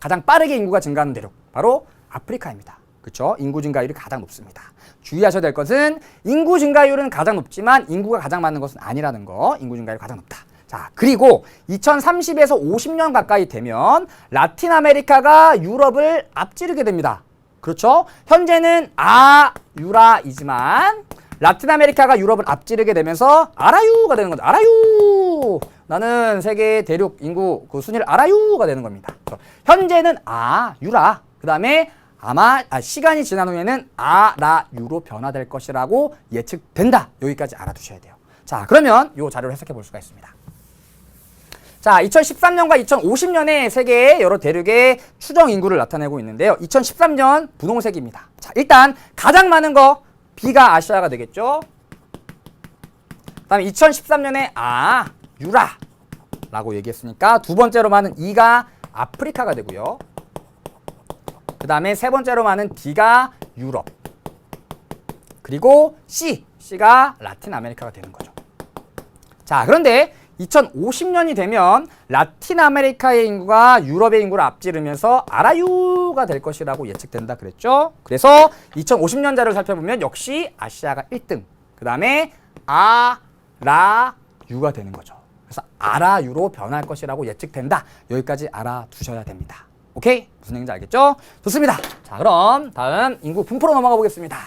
가장 빠르게 인구가 증가하는 대륙, 바로 아프리카입니다. 그렇죠? 인구 증가율이 가장 높습니다. 주의하셔야 될 것은 인구 증가율은 가장 높지만 인구가 가장 많은 것은 아니라는 거. 인구 증가율이 가장 높다. 자, 그리고 2030에서 50년 가까이 되면 라틴 아메리카가 유럽을 앞지르게 됩니다. 그렇죠? 현재는 아유라이지만 라틴 아메리카가 유럽을 앞지르게 되면서 아라유가 되는 거죠. 아라유! 나는 세계 대륙 인구 그 순위를 아라유가 되는 겁니다. 현재는 아유라. 그 다음에 아마 시간이 지난 후에는 아라유로 변화될 것이라고 예측된다. 여기까지 알아두셔야 돼요. 자, 그러면 이 자료를 해석해 볼 수가 있습니다. 자, 2013년과 2050년에 세계의 여러 대륙의 추정 인구를 나타내고 있는데요. 2013년 분홍색입니다. 자, 일단 가장 많은 거 B가 아시아가 되겠죠. 그다음에 2013년에 유라라고 얘기했으니까 두 번째로 많은 E가 아프리카가 되고요. 그 다음에 세 번째로 많은 D가 유럽. 그리고 C가 라틴 아메리카가 되는 거죠. 자, 그런데 2050년이 되면 라틴 아메리카의 인구가 유럽의 인구를 앞지르면서 아라유가 될 것이라고 예측된다 그랬죠. 그래서 2050년 자료를 살펴보면 역시 아시아가 1등. 그 다음에 아라유가 되는 거죠. 그래서 아라유로 변할 것이라고 예측된다. 여기까지 알아두셔야 됩니다. 오케이? 무슨 얘기인지 알겠죠? 좋습니다. 자, 그럼 다음 인구 분포로 넘어가 보겠습니다.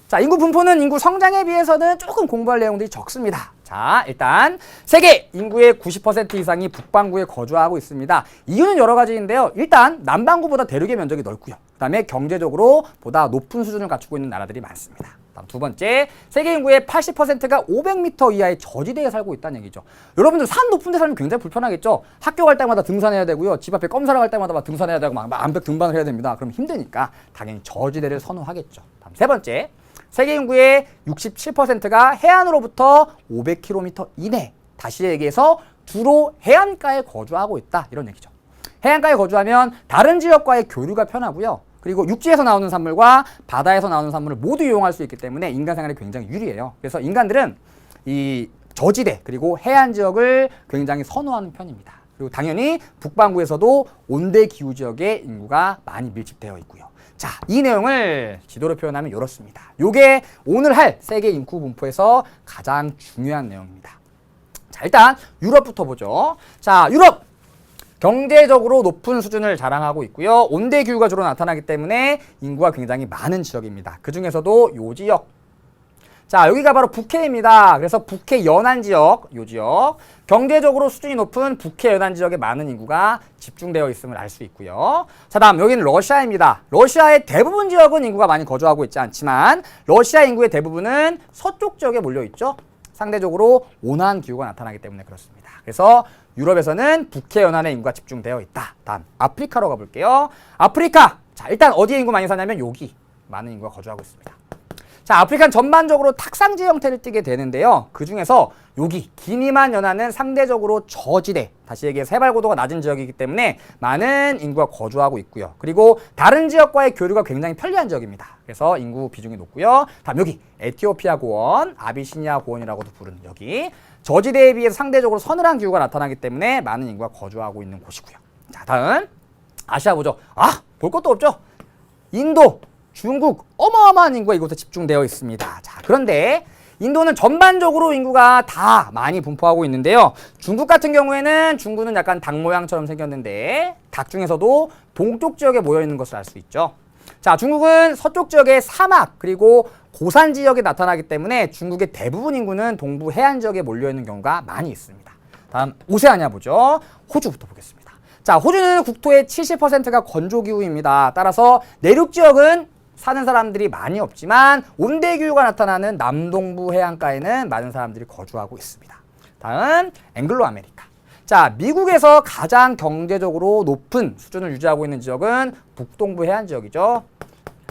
자, 인구 분포는 인구 성장에 비해서는 조금 공부할 내용들이 적습니다. 자, 일단 세계 인구의 90% 이상이 북반구에 거주하고 있습니다. 이유는 여러 가지인데요. 일단 남반구보다 대륙의 면적이 넓고요. 그다음에 경제적으로 보다 높은 수준을 갖추고 있는 나라들이 많습니다. 다음 두 번째, 세계 인구의 80%가 500m 이하의 저지대에 살고 있다는 얘기죠. 여러분들 산 높은 데 살면 굉장히 불편하겠죠. 학교 갈 때마다 등산해야 되고요. 집 앞에 껌 사러 갈 때마다 막 등산해야 되고 막 암벽 등반을 해야 됩니다. 그럼 힘드니까 당연히 저지대를 선호하겠죠. 다음 세 번째, 세계 인구의 67%가 해안으로부터 500km 이내, 다시 얘기해서 주로 해안가에 거주하고 있다, 이런 얘기죠. 해안가에 거주하면 다른 지역과의 교류가 편하고요. 그리고 육지에서 나오는 산물과 바다에서 나오는 산물을 모두 이용할 수 있기 때문에 인간 생활에 굉장히 유리해요. 그래서 인간들은 이 저지대 그리고 해안 지역을 굉장히 선호하는 편입니다. 그리고 당연히 북반구에서도 온대 기후 지역에 인구가 많이 밀집되어 있고요. 자, 이 내용을 지도로 표현하면 이렇습니다. 요게 오늘 할 세계 인구 분포에서 가장 중요한 내용입니다. 자, 일단 유럽부터 보죠. 자, 유럽! 경제적으로 높은 수준을 자랑하고 있고요. 온대 기후가 주로 나타나기 때문에 인구가 굉장히 많은 지역입니다. 그 중에서도 요 지역. 자, 여기가 바로 북해입니다. 그래서 북해 연안 지역, 요 지역. 경제적으로 수준이 높은 북해 연안 지역에 많은 인구가 집중되어 있음을 알 수 있고요. 자, 다음 여기는 러시아입니다. 러시아의 대부분 지역은 인구가 많이 거주하고 있지 않지만 러시아 인구의 대부분은 서쪽 지역에 몰려 있죠. 상대적으로 온화한 기후가 나타나기 때문에 그렇습니다. 그래서 유럽에서는 북해 연안에 인구가 집중되어 있다. 다음 아프리카로 가볼게요. 아프리카. 자, 일단 어디에 인구 많이 사냐면 여기 많은 인구가 거주하고 있습니다. 자, 아프리카는 전반적으로 탁상지 형태를 띠게 되는데요. 그 중에서 여기 기니만 연안은 상대적으로 저지대, 다시 얘기해서 해발 고도가 낮은 지역이기 때문에 많은 인구가 거주하고 있고요. 그리고 다른 지역과의 교류가 굉장히 편리한 지역입니다. 그래서 인구 비중이 높고요. 다음 여기 에티오피아 고원, 아비시니아 고원이라고도 부르는 여기 저지대에 비해서 상대적으로 서늘한 기후가 나타나기 때문에 많은 인구가 거주하고 있는 곳이고요. 자, 다음 아시아 보죠. 아, 볼 것도 없죠. 인도, 중국, 어마어마한 인구가 이곳에 집중되어 있습니다. 자, 그런데 인도는 전반적으로 인구가 다 많이 분포하고 있는데요. 중국 같은 경우에는 중국은 약간 닭 모양처럼 생겼는데 닭 중에서도 동쪽 지역에 모여 있는 것을 알 수 있죠. 자, 중국은 서쪽 지역의 사막 그리고 고산 지역에 나타나기 때문에 중국의 대부분 인구는 동부 해안 지역에 몰려 있는 경우가 많이 있습니다. 다음 오세아니아 보죠. 호주부터 보겠습니다. 자, 호주는 국토의 70%가 건조기후입니다. 따라서 내륙 지역은 사는 사람들이 많이 없지만 온대기후가 나타나는 남동부 해안가에는 많은 사람들이 거주하고 있습니다. 다음 앵글로 아메리카. 자, 미국에서 가장 경제적으로 높은 수준을 유지하고 있는 지역은 북동부 해안 지역이죠.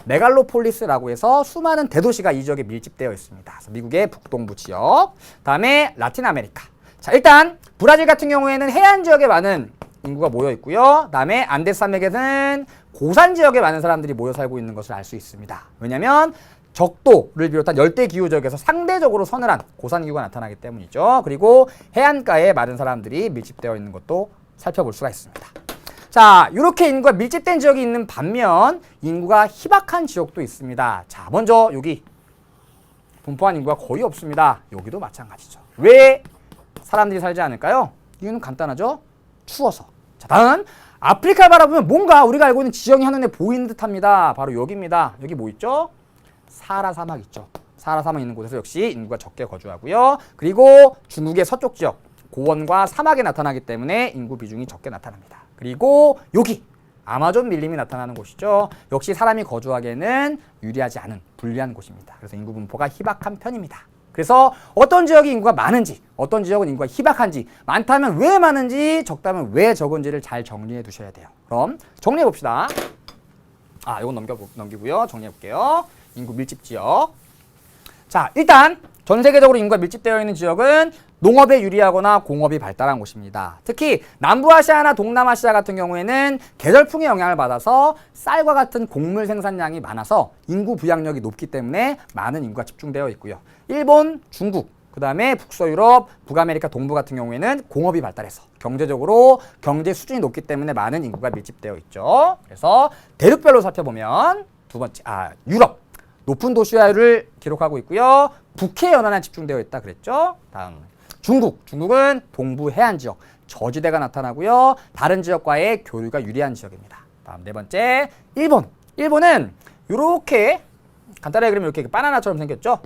메갈로폴리스라고 해서 수많은 대도시가 이 지역에 밀집되어 있습니다. 그래서 미국의 북동부 지역. 다음에 라틴 아메리카. 자, 일단 브라질 같은 경우에는 해안 지역에 많은 인구가 모여 있고요. 다음에 안데스 산맥에는 고산 지역에 많은 사람들이 모여 살고 있는 것을 알 수 있습니다. 왜냐하면 적도를 비롯한 열대 기후 지역에서 상대적으로 서늘한 고산 기후가 나타나기 때문이죠. 그리고 해안가에 많은 사람들이 밀집되어 있는 것도 살펴볼 수가 있습니다. 자, 이렇게 인구가 밀집된 지역이 있는 반면 인구가 희박한 지역도 있습니다. 자, 먼저 여기 분포한 인구가 거의 없습니다. 여기도 마찬가지죠. 왜 사람들이 살지 않을까요? 이유는 간단하죠. 추워서. 자, 다음 아프리카를 바라보면 뭔가 우리가 알고 있는 지형이 한눈에 보이는 듯합니다. 바로 여기입니다. 여기 뭐 있죠? 사하라 사막 있죠. 사하라 사막 있는 곳에서 역시 인구가 적게 거주하고요. 그리고 중국의 서쪽 지역 고원과 사막에 나타나기 때문에 인구 비중이 적게 나타납니다. 그리고 여기 아마존 밀림이 나타나는 곳이죠. 역시 사람이 거주하기에는 유리하지 않은 불리한 곳입니다. 그래서 인구 분포가 희박한 편입니다. 그래서 어떤 지역이 인구가 많은지, 어떤 지역은 인구가 희박한지, 많다면 왜 많은지, 적다면 왜 적은지를 잘 정리해 두셔야 돼요. 그럼 정리해 봅시다. 아, 이건 넘기고요. 정리해 볼게요. 인구 밀집 지역. 자, 일단 전 세계적으로 인구가 밀집되어 있는 지역은 농업에 유리하거나 공업이 발달한 곳입니다. 특히 남부아시아나 동남아시아 같은 경우에는 계절풍의 영향을 받아서 쌀과 같은 곡물 생산량이 많아서 인구 부양력이 높기 때문에 많은 인구가 집중되어 있고요. 일본, 중국, 그 다음에 북서유럽, 북아메리카 동부 같은 경우에는 공업이 발달해서 경제적으로 경제 수준이 높기 때문에 많은 인구가 밀집되어 있죠. 그래서 대륙별로 살펴보면 두 번째, 유럽. 높은 도시화율을 기록하고 있고요. 북해 연안에 집중되어 있다 그랬죠. 다음 중국은 동부 해안 지역, 저지대가 나타나고요. 다른 지역과의 교류가 유리한 지역입니다. 다음 네 번째 일본은 이렇게 간단하게 그리면 이렇게 바나나처럼 생겼죠.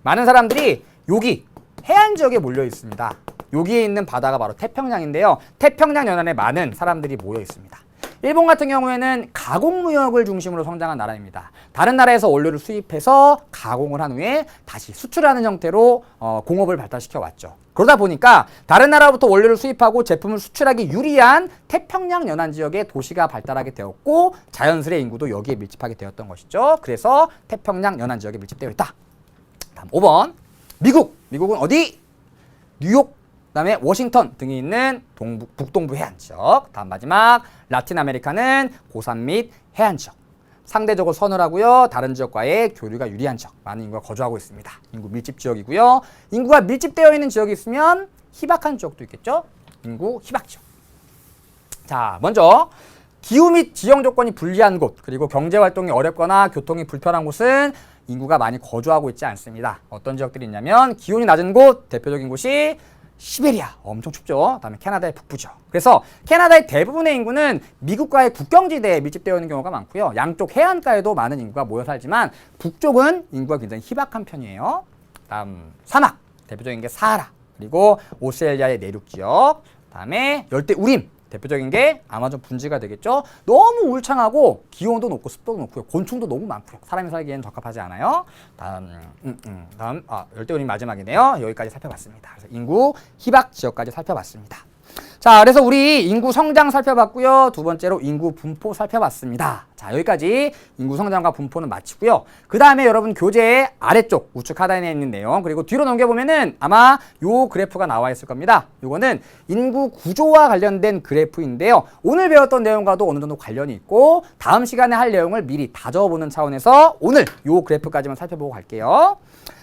많은 사람들이 여기 해안 지역에 몰려 있습니다. 여기에 있는 바다가 바로 태평양인데요. 태평양 연안에 많은 사람들이 모여 있습니다. 일본 같은 경우에는 가공무역을 중심으로 성장한 나라입니다. 다른 나라에서 원료를 수입해서 가공을 한 후에 다시 수출하는 형태로 공업을 발달시켜 왔죠. 그러다 보니까 다른 나라로부터 원료를 수입하고 제품을 수출하기 유리한 태평양 연안 지역의 도시가 발달하게 되었고 자연스레 인구도 여기에 밀집하게 되었던 것이죠. 그래서 태평양 연안 지역에 밀집되어 있다. 다음 5번. 미국은 어디? 뉴욕, 그다음에 워싱턴 등이 있는 북동부 해안 지역. 다음 마지막 라틴 아메리카는 고산 및 해안 지역. 상대적으로 서늘하고요. 다른 지역과의 교류가 유리한 지역. 많은 인구가 거주하고 있습니다. 인구 밀집 지역이고요. 인구가 밀집되어 있는 지역이 있으면 희박한 지역도 있겠죠. 인구 희박 지역. 자, 먼저 기후 및 지형 조건이 불리한 곳, 그리고 경제 활동이 어렵거나 교통이 불편한 곳은 인구가 많이 거주하고 있지 않습니다. 어떤 지역들이 있냐면 기온이 낮은 곳, 대표적인 곳이 시베리아, 엄청 춥죠. 그다음에 캐나다의 북부죠. 그래서 캐나다의 대부분의 인구는 미국과의 국경지대에 밀집되어 있는 경우가 많고요. 양쪽 해안가에도 많은 인구가 모여 살지만 북쪽은 인구가 굉장히 희박한 편이에요. 다음 사막, 대표적인 게 사하라, 그리고 오스트레일리아의 내륙 지역, 다음에 열대 우림, 대표적인 게 아마존 분지가 되겠죠. 너무 울창하고 기온도 높고 습도도 높고요. 곤충도 너무 많고요. 사람이 살기에는 적합하지 않아요. 다음 열대우림 마지막이네요. 여기까지 살펴봤습니다. 그래서 인구 희박 지역까지 살펴봤습니다. 자, 그래서 우리 인구 성장 살펴봤고요. 두 번째로 인구 분포 살펴봤습니다. 자, 여기까지 인구 성장과 분포는 마치고요. 그 다음에 여러분 교재 아래쪽 우측 하단에 있는 내용, 그리고 뒤로 넘겨보면은 아마 요 그래프가 나와 있을 겁니다. 요거는 인구 구조와 관련된 그래프인데요. 오늘 배웠던 내용과도 어느 정도 관련이 있고 다음 시간에 할 내용을 미리 다져보는 차원에서 오늘 요 그래프까지만 살펴보고 갈게요.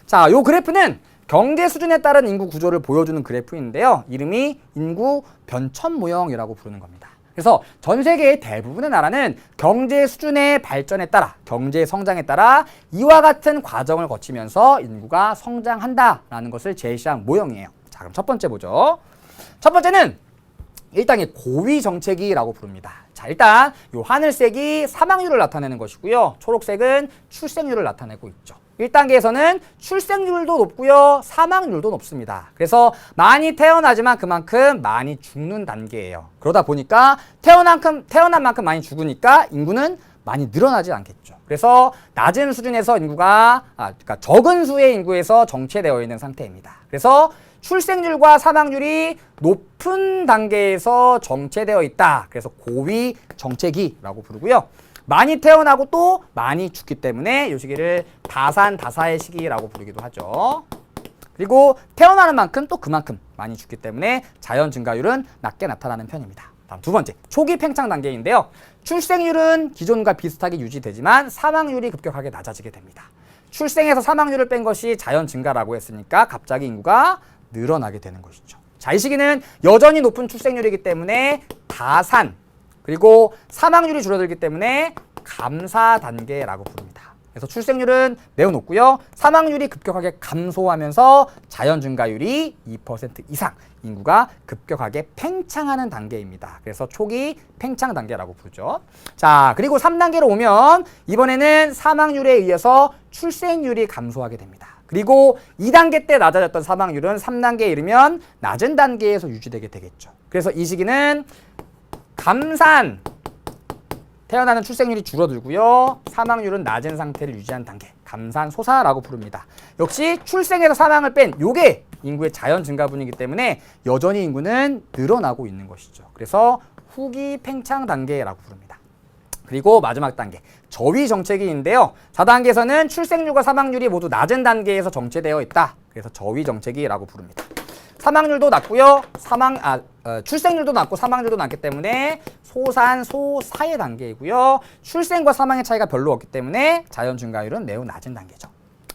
자, 요 그래프는 경제 수준에 따른 인구 구조를 보여주는 그래프인데요. 이름이 인구 변천 모형이라고 부르는 겁니다. 그래서 전 세계의 대부분의 나라는 경제 수준의 발전에 따라, 경제 성장에 따라 이와 같은 과정을 거치면서 인구가 성장한다라는 것을 제시한 모형이에요. 자, 그럼 첫 번째 보죠. 첫 번째는 1단계 고위 정체기라고 부릅니다. 자, 일단 요 하늘색이 사망률을 나타내는 것이고요. 초록색은 출생률을 나타내고 있죠. 1단계에서는 출생률도 높고요. 사망률도 높습니다. 그래서 많이 태어나지만 그만큼 많이 죽는 단계예요. 그러다 보니까 태어난 만큼 많이 죽으니까 인구는 많이 늘어나지 않겠죠. 그래서 낮은 수준에서 인구가 그러니까 적은 수의 인구에서 정체되어 있는 상태입니다. 그래서 출생률과 사망률이 높은 단계에서 정체되어 있다. 그래서 고위 정체기라고 부르고요. 많이 태어나고 또 많이 죽기 때문에 이 시기를 다산다사의 시기라고 부르기도 하죠. 그리고 태어나는 만큼 또 그만큼 많이 죽기 때문에 자연 증가율은 낮게 나타나는 편입니다. 다음 두 번째, 초기 팽창 단계인데요. 출생률은 기존과 비슷하게 유지되지만 사망률이 급격하게 낮아지게 됩니다. 출생에서 사망률을 뺀 것이 자연 증가라고 했으니까 갑자기 인구가 늘어나게 되는 것이죠. 자, 이 시기는 여전히 높은 출생률이기 때문에 다산, 그리고 사망률이 줄어들기 때문에 감사 단계라고 부릅니다. 그래서 출생률은 매우 높고요. 사망률이 급격하게 감소하면서 자연 증가율이 2% 이상, 인구가 급격하게 팽창하는 단계입니다. 그래서 초기 팽창 단계라고 부르죠. 자, 그리고 3단계로 오면 이번에는 사망률에 의해서 출생률이 감소하게 됩니다. 그리고 2단계 때 낮아졌던 사망률은 3단계에 이르면 낮은 단계에서 유지되게 되겠죠. 그래서 이 시기는 감산, 태어나는 출생률이 줄어들고요. 사망률은 낮은 상태를 유지한 단계, 감산소사라고 부릅니다. 역시 출생에서 사망을 뺀 요게 인구의 자연 증가 분이기 때문에 여전히 인구는 늘어나고 있는 것이죠. 그래서 후기 팽창 단계라고 부릅니다. 그리고 마지막 단계, 저위 정체기인데요. 4단계에서는 출생률과 사망률이 모두 낮은 단계에서 정체되어 있다. 그래서 저위 정체기라고 부릅니다. 사망률도 낮고요. 출생률도 낮고 사망률도 낮기 때문에 소산소사의 단계이고요. 출생과 사망의 차이가 별로 없기 때문에 자연 증가율은 매우 낮은 단계죠.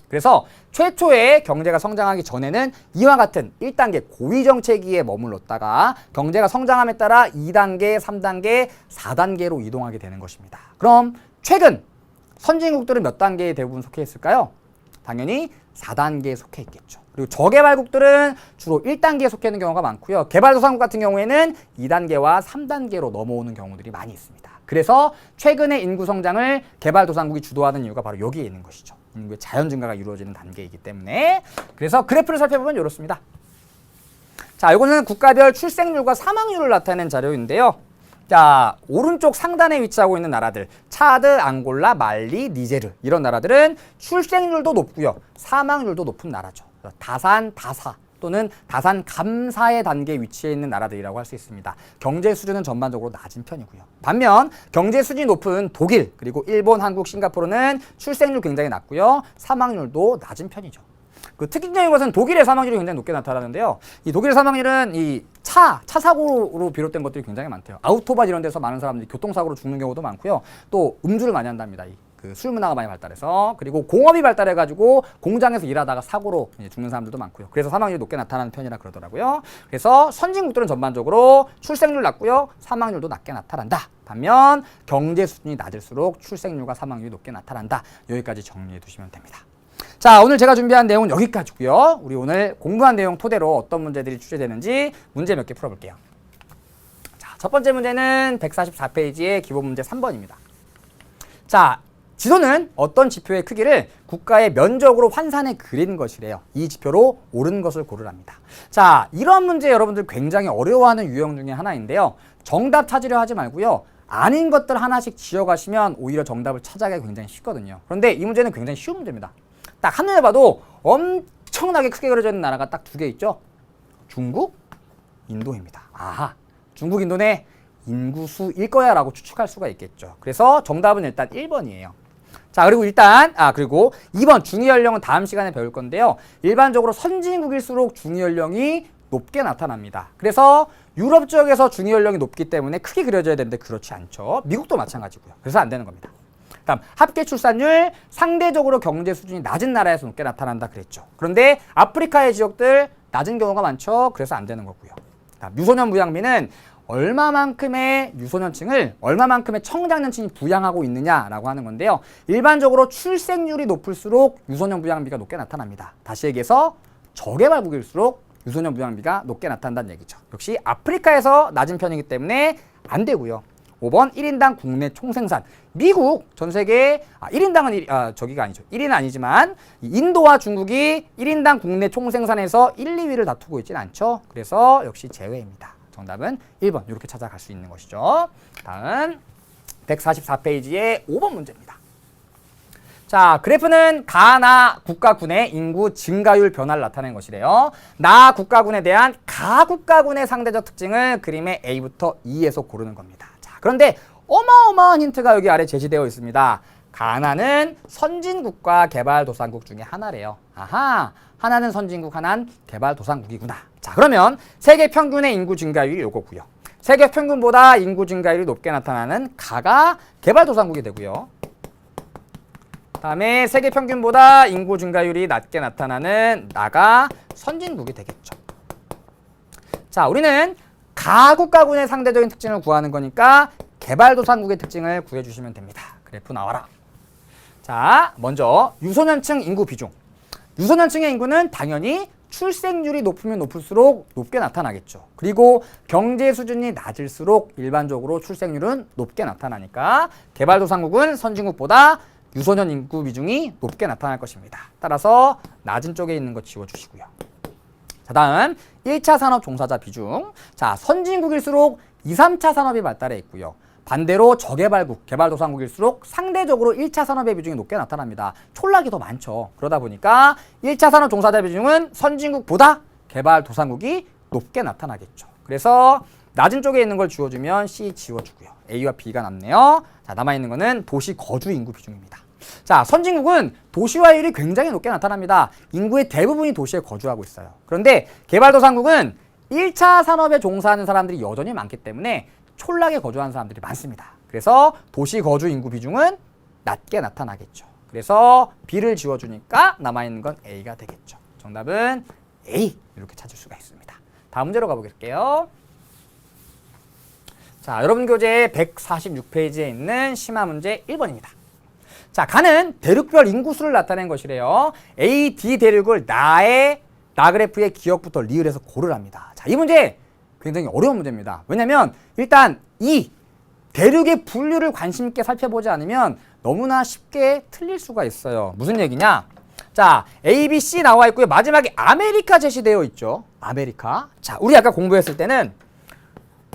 그래서 최초에 경제가 성장하기 전에는 이와 같은 1단계 고위정체기에 머물렀다가 경제가 성장함에 따라 2단계, 3단계, 4단계로 이동하게 되는 것입니다. 그럼 최근 선진국들은 몇 단계에 대부분 속해 있을까요? 당연히 4단계에 속해 있겠죠. 그리고 저개발국들은 주로 1단계에 속해 있는 경우가 많고요. 개발도상국 같은 경우에는 2단계와 3단계로 넘어오는 경우들이 많이 있습니다. 그래서 최근의 인구 성장을 개발도상국이 주도하는 이유가 바로 여기에 있는 것이죠. 인구의 자연 증가가 이루어지는 단계이기 때문에. 그래서 그래프를 살펴보면 이렇습니다. 자, 이거는 국가별 출생률과 사망률을 나타내는 자료인데요. 자, 오른쪽 상단에 위치하고 있는 나라들, 차드, 앙골라, 말리, 니제르, 이런 나라들은 출생률도 높고요, 사망률도 높은 나라죠. 다산, 다사 또는 다산 감사의 단계에 위치해 있는 나라들이라고 할 수 있습니다. 경제 수준은 전반적으로 낮은 편이고요. 반면 경제 수준이 높은 독일, 그리고 일본, 한국, 싱가포르는 출생률 굉장히 낮고요, 사망률도 낮은 편이죠. 그 특징적인 것은 독일의 사망률이 굉장히 높게 나타나는데요. 이 독일의 사망률은 이 차 사고로 비롯된 것들이 굉장히 많대요. 아우토반 이런 데서 많은 사람들이 교통사고로 죽는 경우도 많고요. 또 음주를 많이 한답니다. 그 술 문화가 많이 발달해서. 그리고 공업이 발달해가지고 공장에서 일하다가 사고로 죽는 사람들도 많고요. 그래서 사망률이 높게 나타나는 편이라 그러더라고요. 그래서 선진국들은 전반적으로 출생률 낮고요, 사망률도 낮게 나타난다. 반면 경제 수준이 낮을수록 출생률과 사망률이 높게 나타난다. 여기까지 정리해 두시면 됩니다. 자, 오늘 제가 준비한 내용은 여기까지고요. 우리 오늘 공부한 내용 토대로 어떤 문제들이 출제되는지 문제 몇 개 풀어볼게요. 자, 첫 번째 문제는 144페이지의 기본 문제 3번입니다. 자, 지도는 어떤 지표의 크기를 국가의 면적으로 환산해 그린 것이래요. 이 지표로 옳은 것을 고르랍니다. 자, 이런 문제 여러분들 굉장히 어려워하는 유형 중에 하나인데요. 정답 찾으려 하지 말고요, 아닌 것들 하나씩 지어가시면 오히려 정답을 찾아가기 굉장히 쉽거든요. 그런데 이 문제는 굉장히 쉬운 문제입니다. 딱 한눈에 봐도 엄청나게 크게 그려져 있는 나라가 딱 두 개 있죠. 중국, 인도입니다. 아하, 중국, 인도네 인구수일 거야 라고 추측할 수가 있겠죠. 그래서 정답은 일단 1번이에요. 자, 그리고 그리고 2번 중위 연령은 다음 시간에 배울 건데요. 일반적으로 선진국일수록 중위 연령이 높게 나타납니다. 그래서 유럽 지역에서 중위 연령이 높기 때문에 크게 그려져야 되는데 그렇지 않죠. 미국도 마찬가지고요. 그래서 안 되는 겁니다. 다음, 합계 출산율, 상대적으로 경제 수준이 낮은 나라에서 높게 나타난다 그랬죠. 그런데 아프리카의 지역들 낮은 경우가 많죠. 그래서 안 되는 거고요. 다음, 유소년 부양비는 얼마만큼의 유소년층을 얼마만큼의 청장년층이 부양하고 있느냐라고 하는 건데요. 일반적으로 출생률이 높을수록 유소년 부양비가 높게 나타납니다. 다시 얘기해서 저개발국일수록 유소년 부양비가 높게 나타난다는 얘기죠. 역시 아프리카에서 낮은 편이기 때문에 안 되고요. 5번 1인당 국내 총생산. 미국 전 세계 1인당은 저기가 아니죠. 1위는 아니지만 인도와 중국이 1인당 국내 총생산에서 1, 2위를 다투고 있진 않죠. 그래서 역시 제외입니다. 정답은 1번 이렇게 찾아갈 수 있는 것이죠. 다음 144페이지의 5번 문제입니다. 자, 그래프는 가나 국가군의 인구 증가율 변화를 나타낸 것이래요. 나 국가군에 대한 가 국가군의 상대적 특징을 그림의 A부터 E에서 고르는 겁니다. 자, 그런데 어마어마한 힌트가 여기 아래 제시되어 있습니다. 가나는 선진국과 개발도상국 중에 하나래요. 아하, 하나는 선진국, 하나는 개발도상국이구나. 자, 그러면 세계 평균의 인구 증가율이 요거고요. 세계 평균보다 인구 증가율이 높게 나타나는 가가 개발도상국이 되고요. 다음에 세계 평균보다 인구 증가율이 낮게 나타나는 나가 선진국이 되겠죠. 자, 우리는 가국가군의 상대적인 특징을 구하는 거니까 개발도상국의 특징을 구해주시면 됩니다. 그래프 나와라. 자, 먼저 유소년층 인구 비중. 유소년층의 인구는 당연히 출생률이 높으면 높을수록 높게 나타나겠죠. 그리고 경제 수준이 낮을수록 일반적으로 출생률은 높게 나타나니까 개발도상국은 선진국보다 유소년 인구 비중이 높게 나타날 것입니다. 따라서 낮은 쪽에 있는 거 지워주시고요. 자, 다음 1차 산업 종사자 비중. 자, 선진국일수록 2, 3차 산업이 발달해 있고요. 반대로 저개발국, 개발도상국일수록 상대적으로 1차 산업의 비중이 높게 나타납니다. 촌락이 더 많죠. 그러다 보니까 1차 산업 종사자 비중은 선진국보다 개발도상국이 높게 나타나겠죠. 그래서 낮은 쪽에 있는 걸 지워주면 C 지워주고요. A와 B가 남네요. 자, 남아있는 거는 도시 거주 인구 비중입니다. 자, 선진국은 도시화율이 굉장히 높게 나타납니다. 인구의 대부분이 도시에 거주하고 있어요. 그런데 개발도상국은 1차 산업에 종사하는 사람들이 여전히 많기 때문에 촌락에 거주하는 사람들이 많습니다. 그래서 도시 거주 인구 비중은 낮게 나타나겠죠. 그래서 B를 지워주니까 남아있는 건 A가 되겠죠. 정답은 A 이렇게 찾을 수가 있습니다. 다음 문제로 가보겠게요. 자, 여러분 교재 146페이지에 있는 심화 문제 1번입니다. 자, 가는 대륙별 인구수를 나타낸 것이래요. A, D 대륙을 나 그래프의 기억부터 리을해서 고르랍니다. 자, 이 문제 굉장히 어려운 문제입니다. 왜냐면 일단 이 대륙의 분류를 관심 있게 살펴보지 않으면 너무나 쉽게 틀릴 수가 있어요. 무슨 얘기냐? 자, A, B, C 나와 있고요. 마지막에 아메리카 제시되어 있죠. 아메리카. 자, 우리 아까 공부했을 때는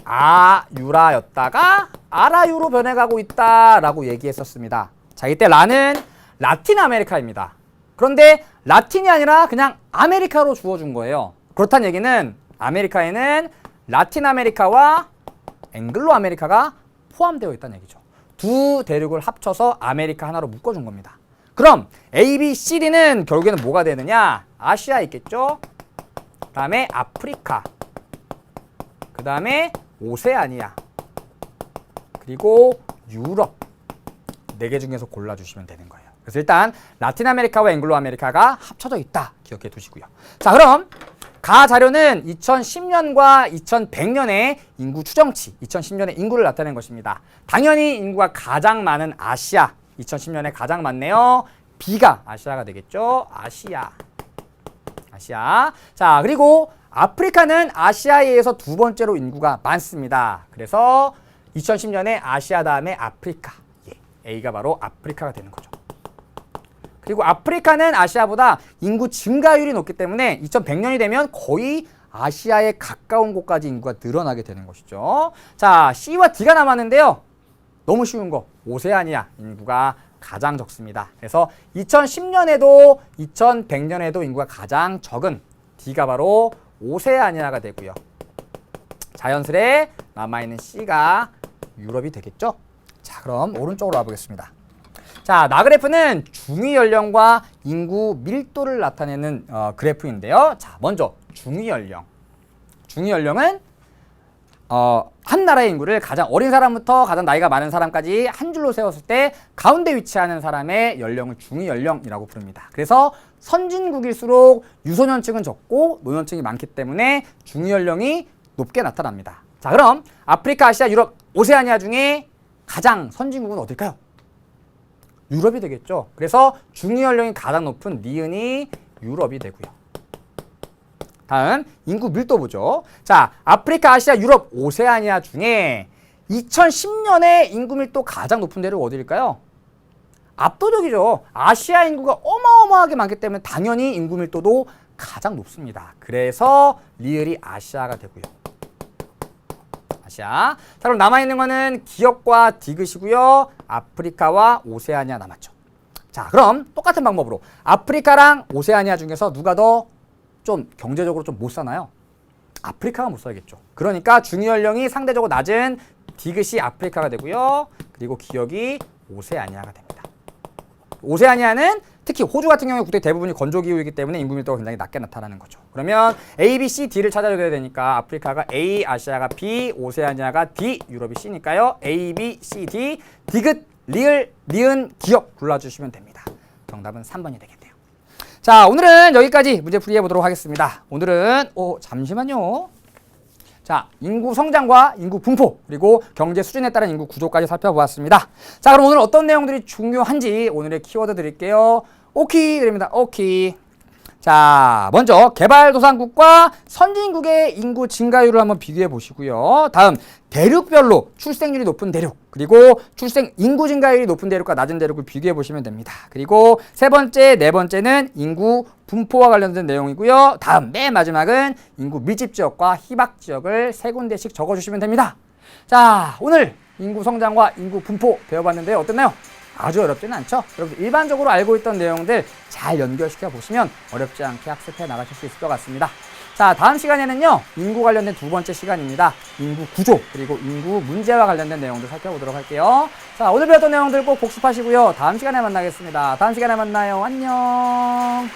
아유라였다가 아라유로 변해가고 있다라고 얘기했었습니다. 자, 이때 라는 라틴 아메리카입니다. 그런데 라틴이 아니라 그냥 아메리카로 주어준 거예요. 그렇다는 얘기는 아메리카에는 라틴 아메리카와 앵글로 아메리카가 포함되어 있다는 얘기죠. 두 대륙을 합쳐서 아메리카 하나로 묶어준 겁니다. 그럼 A, B, C, D는 결국에는 뭐가 되느냐? 아시아 있겠죠? 그 다음에 아프리카, 그 다음에 오세아니아, 그리고 유럽, 4개 중에서 골라주시면 되는 거예요. 그래서 일단 라틴 아메리카와 앵글로 아메리카가 합쳐져 있다 기억해 두시고요. 자, 그럼 가 자료는 2010년과 2100년의 인구 추정치, 2010년의 인구를 나타낸 것입니다. 당연히 인구가 가장 많은 아시아, 2010년에 가장 많네요. B가 아시아가 되겠죠. 아시아. 자, 그리고 아프리카는 아시아에 의해서 두 번째로 인구가 많습니다. 그래서 2010년에 아시아 다음에 아프리카. A가 바로 아프리카가 되는 거죠. 그리고 아프리카는 아시아보다 인구 증가율이 높기 때문에 2100년이 되면 거의 아시아에 가까운 곳까지 인구가 늘어나게 되는 것이죠. 자, C와 D가 남았는데요. 너무 쉬운 거. 오세아니아 인구가 가장 적습니다. 그래서 2010년에도 2100년에도 인구가 가장 적은 D가 바로 오세아니아가 되고요. 자연스레 남아있는 C가 유럽이 되겠죠. 자, 그럼 오른쪽으로 와보겠습니다. 자, 나그래프는 중위 연령과 인구 밀도를 나타내는 그래프인데요. 자, 먼저 중위 연령. 중위 연령은 한 나라의 인구를 가장 어린 사람부터 가장 나이가 많은 사람까지 한 줄로 세웠을 때 가운데 위치하는 사람의 연령을 중위 연령이라고 부릅니다. 그래서 선진국일수록 유소년층은 적고 노년층이 많기 때문에 중위 연령이 높게 나타납니다. 자, 그럼 아프리카, 아시아, 유럽, 오세아니아 중에 가장 선진국은 어딜까요? 유럽이 되겠죠. 그래서 중위 연령이 가장 높은 니은이 유럽이 되고요. 다음 인구 밀도 보죠. 자, 아프리카, 아시아, 유럽, 오세아니아 중에 2010년에 인구 밀도 가장 높은 데는 어디일까요? 압도적이죠. 아시아 인구가 어마어마하게 많기 때문에 당연히 인구 밀도도 가장 높습니다. 그래서 리을이 아시아가 되고요. 아시아. 자, 그럼 남아있는 거는 기역과 디귿이고요. 아프리카와 오세아니아 남았죠. 자, 그럼 똑같은 방법으로 아프리카랑 오세아니아 중에서 누가 더 좀 경제적으로 좀 못 사나요? 아프리카가 못 살겠죠. 그러니까 중위 연령이 상대적으로 낮은 디귿이 아프리카가 되고요. 그리고 기역이 오세아니아가 됩니다. 오세아니아는 특히 호주 같은 경우에 국토 대부분이 건조기후이기 때문에 인구 밀도가 굉장히 낮게 나타나는 거죠. 그러면 A, B, C, D를 찾아줘야 되니까 아프리카가 A, 아시아가 B, 오세아니아가 D, 유럽이 C니까요. A, B, C, D, 디귿, 리을, 니은, 기역 골라주시면 됩니다. 정답은 3번이 되겠네요. 자, 오늘은 여기까지 문제 풀이해 보도록 하겠습니다. 오늘은 잠시만요. 자, 인구 성장과 인구 분포 그리고 경제 수준에 따른 인구 구조까지 살펴보았습니다. 자, 그럼 오늘 어떤 내용들이 중요한지 오늘의 키워드 드릴게요. 오키 드립니다. 오키. 자, 먼저 개발도상국과 선진국의 인구 증가율을 한번 비교해 보시고요. 다음 대륙별로 출생률이 높은 대륙 그리고 출생 인구 증가율이 높은 대륙과 낮은 대륙을 비교해 보시면 됩니다. 그리고 세 번째, 네 번째는 인구 분포와 관련된 내용이고요. 다음 맨 마지막은 인구 밀집 지역과 희박 지역을 세 군데씩 적어주시면 됩니다. 자, 오늘 인구 성장과 인구 분포 배워봤는데요. 어땠나요? 아주 어렵지는 않죠? 여러분 일반적으로 알고 있던 내용들 잘 연결시켜 보시면 어렵지 않게 학습해 나가실 수 있을 것 같습니다. 자, 다음 시간에는요. 인구 관련된 두 번째 시간입니다. 인구 구조 그리고 인구 문제와 관련된 내용들 살펴보도록 할게요. 자, 오늘 배웠던 내용들 꼭 복습하시고요. 다음 시간에 만나겠습니다. 다음 시간에 만나요. 안녕.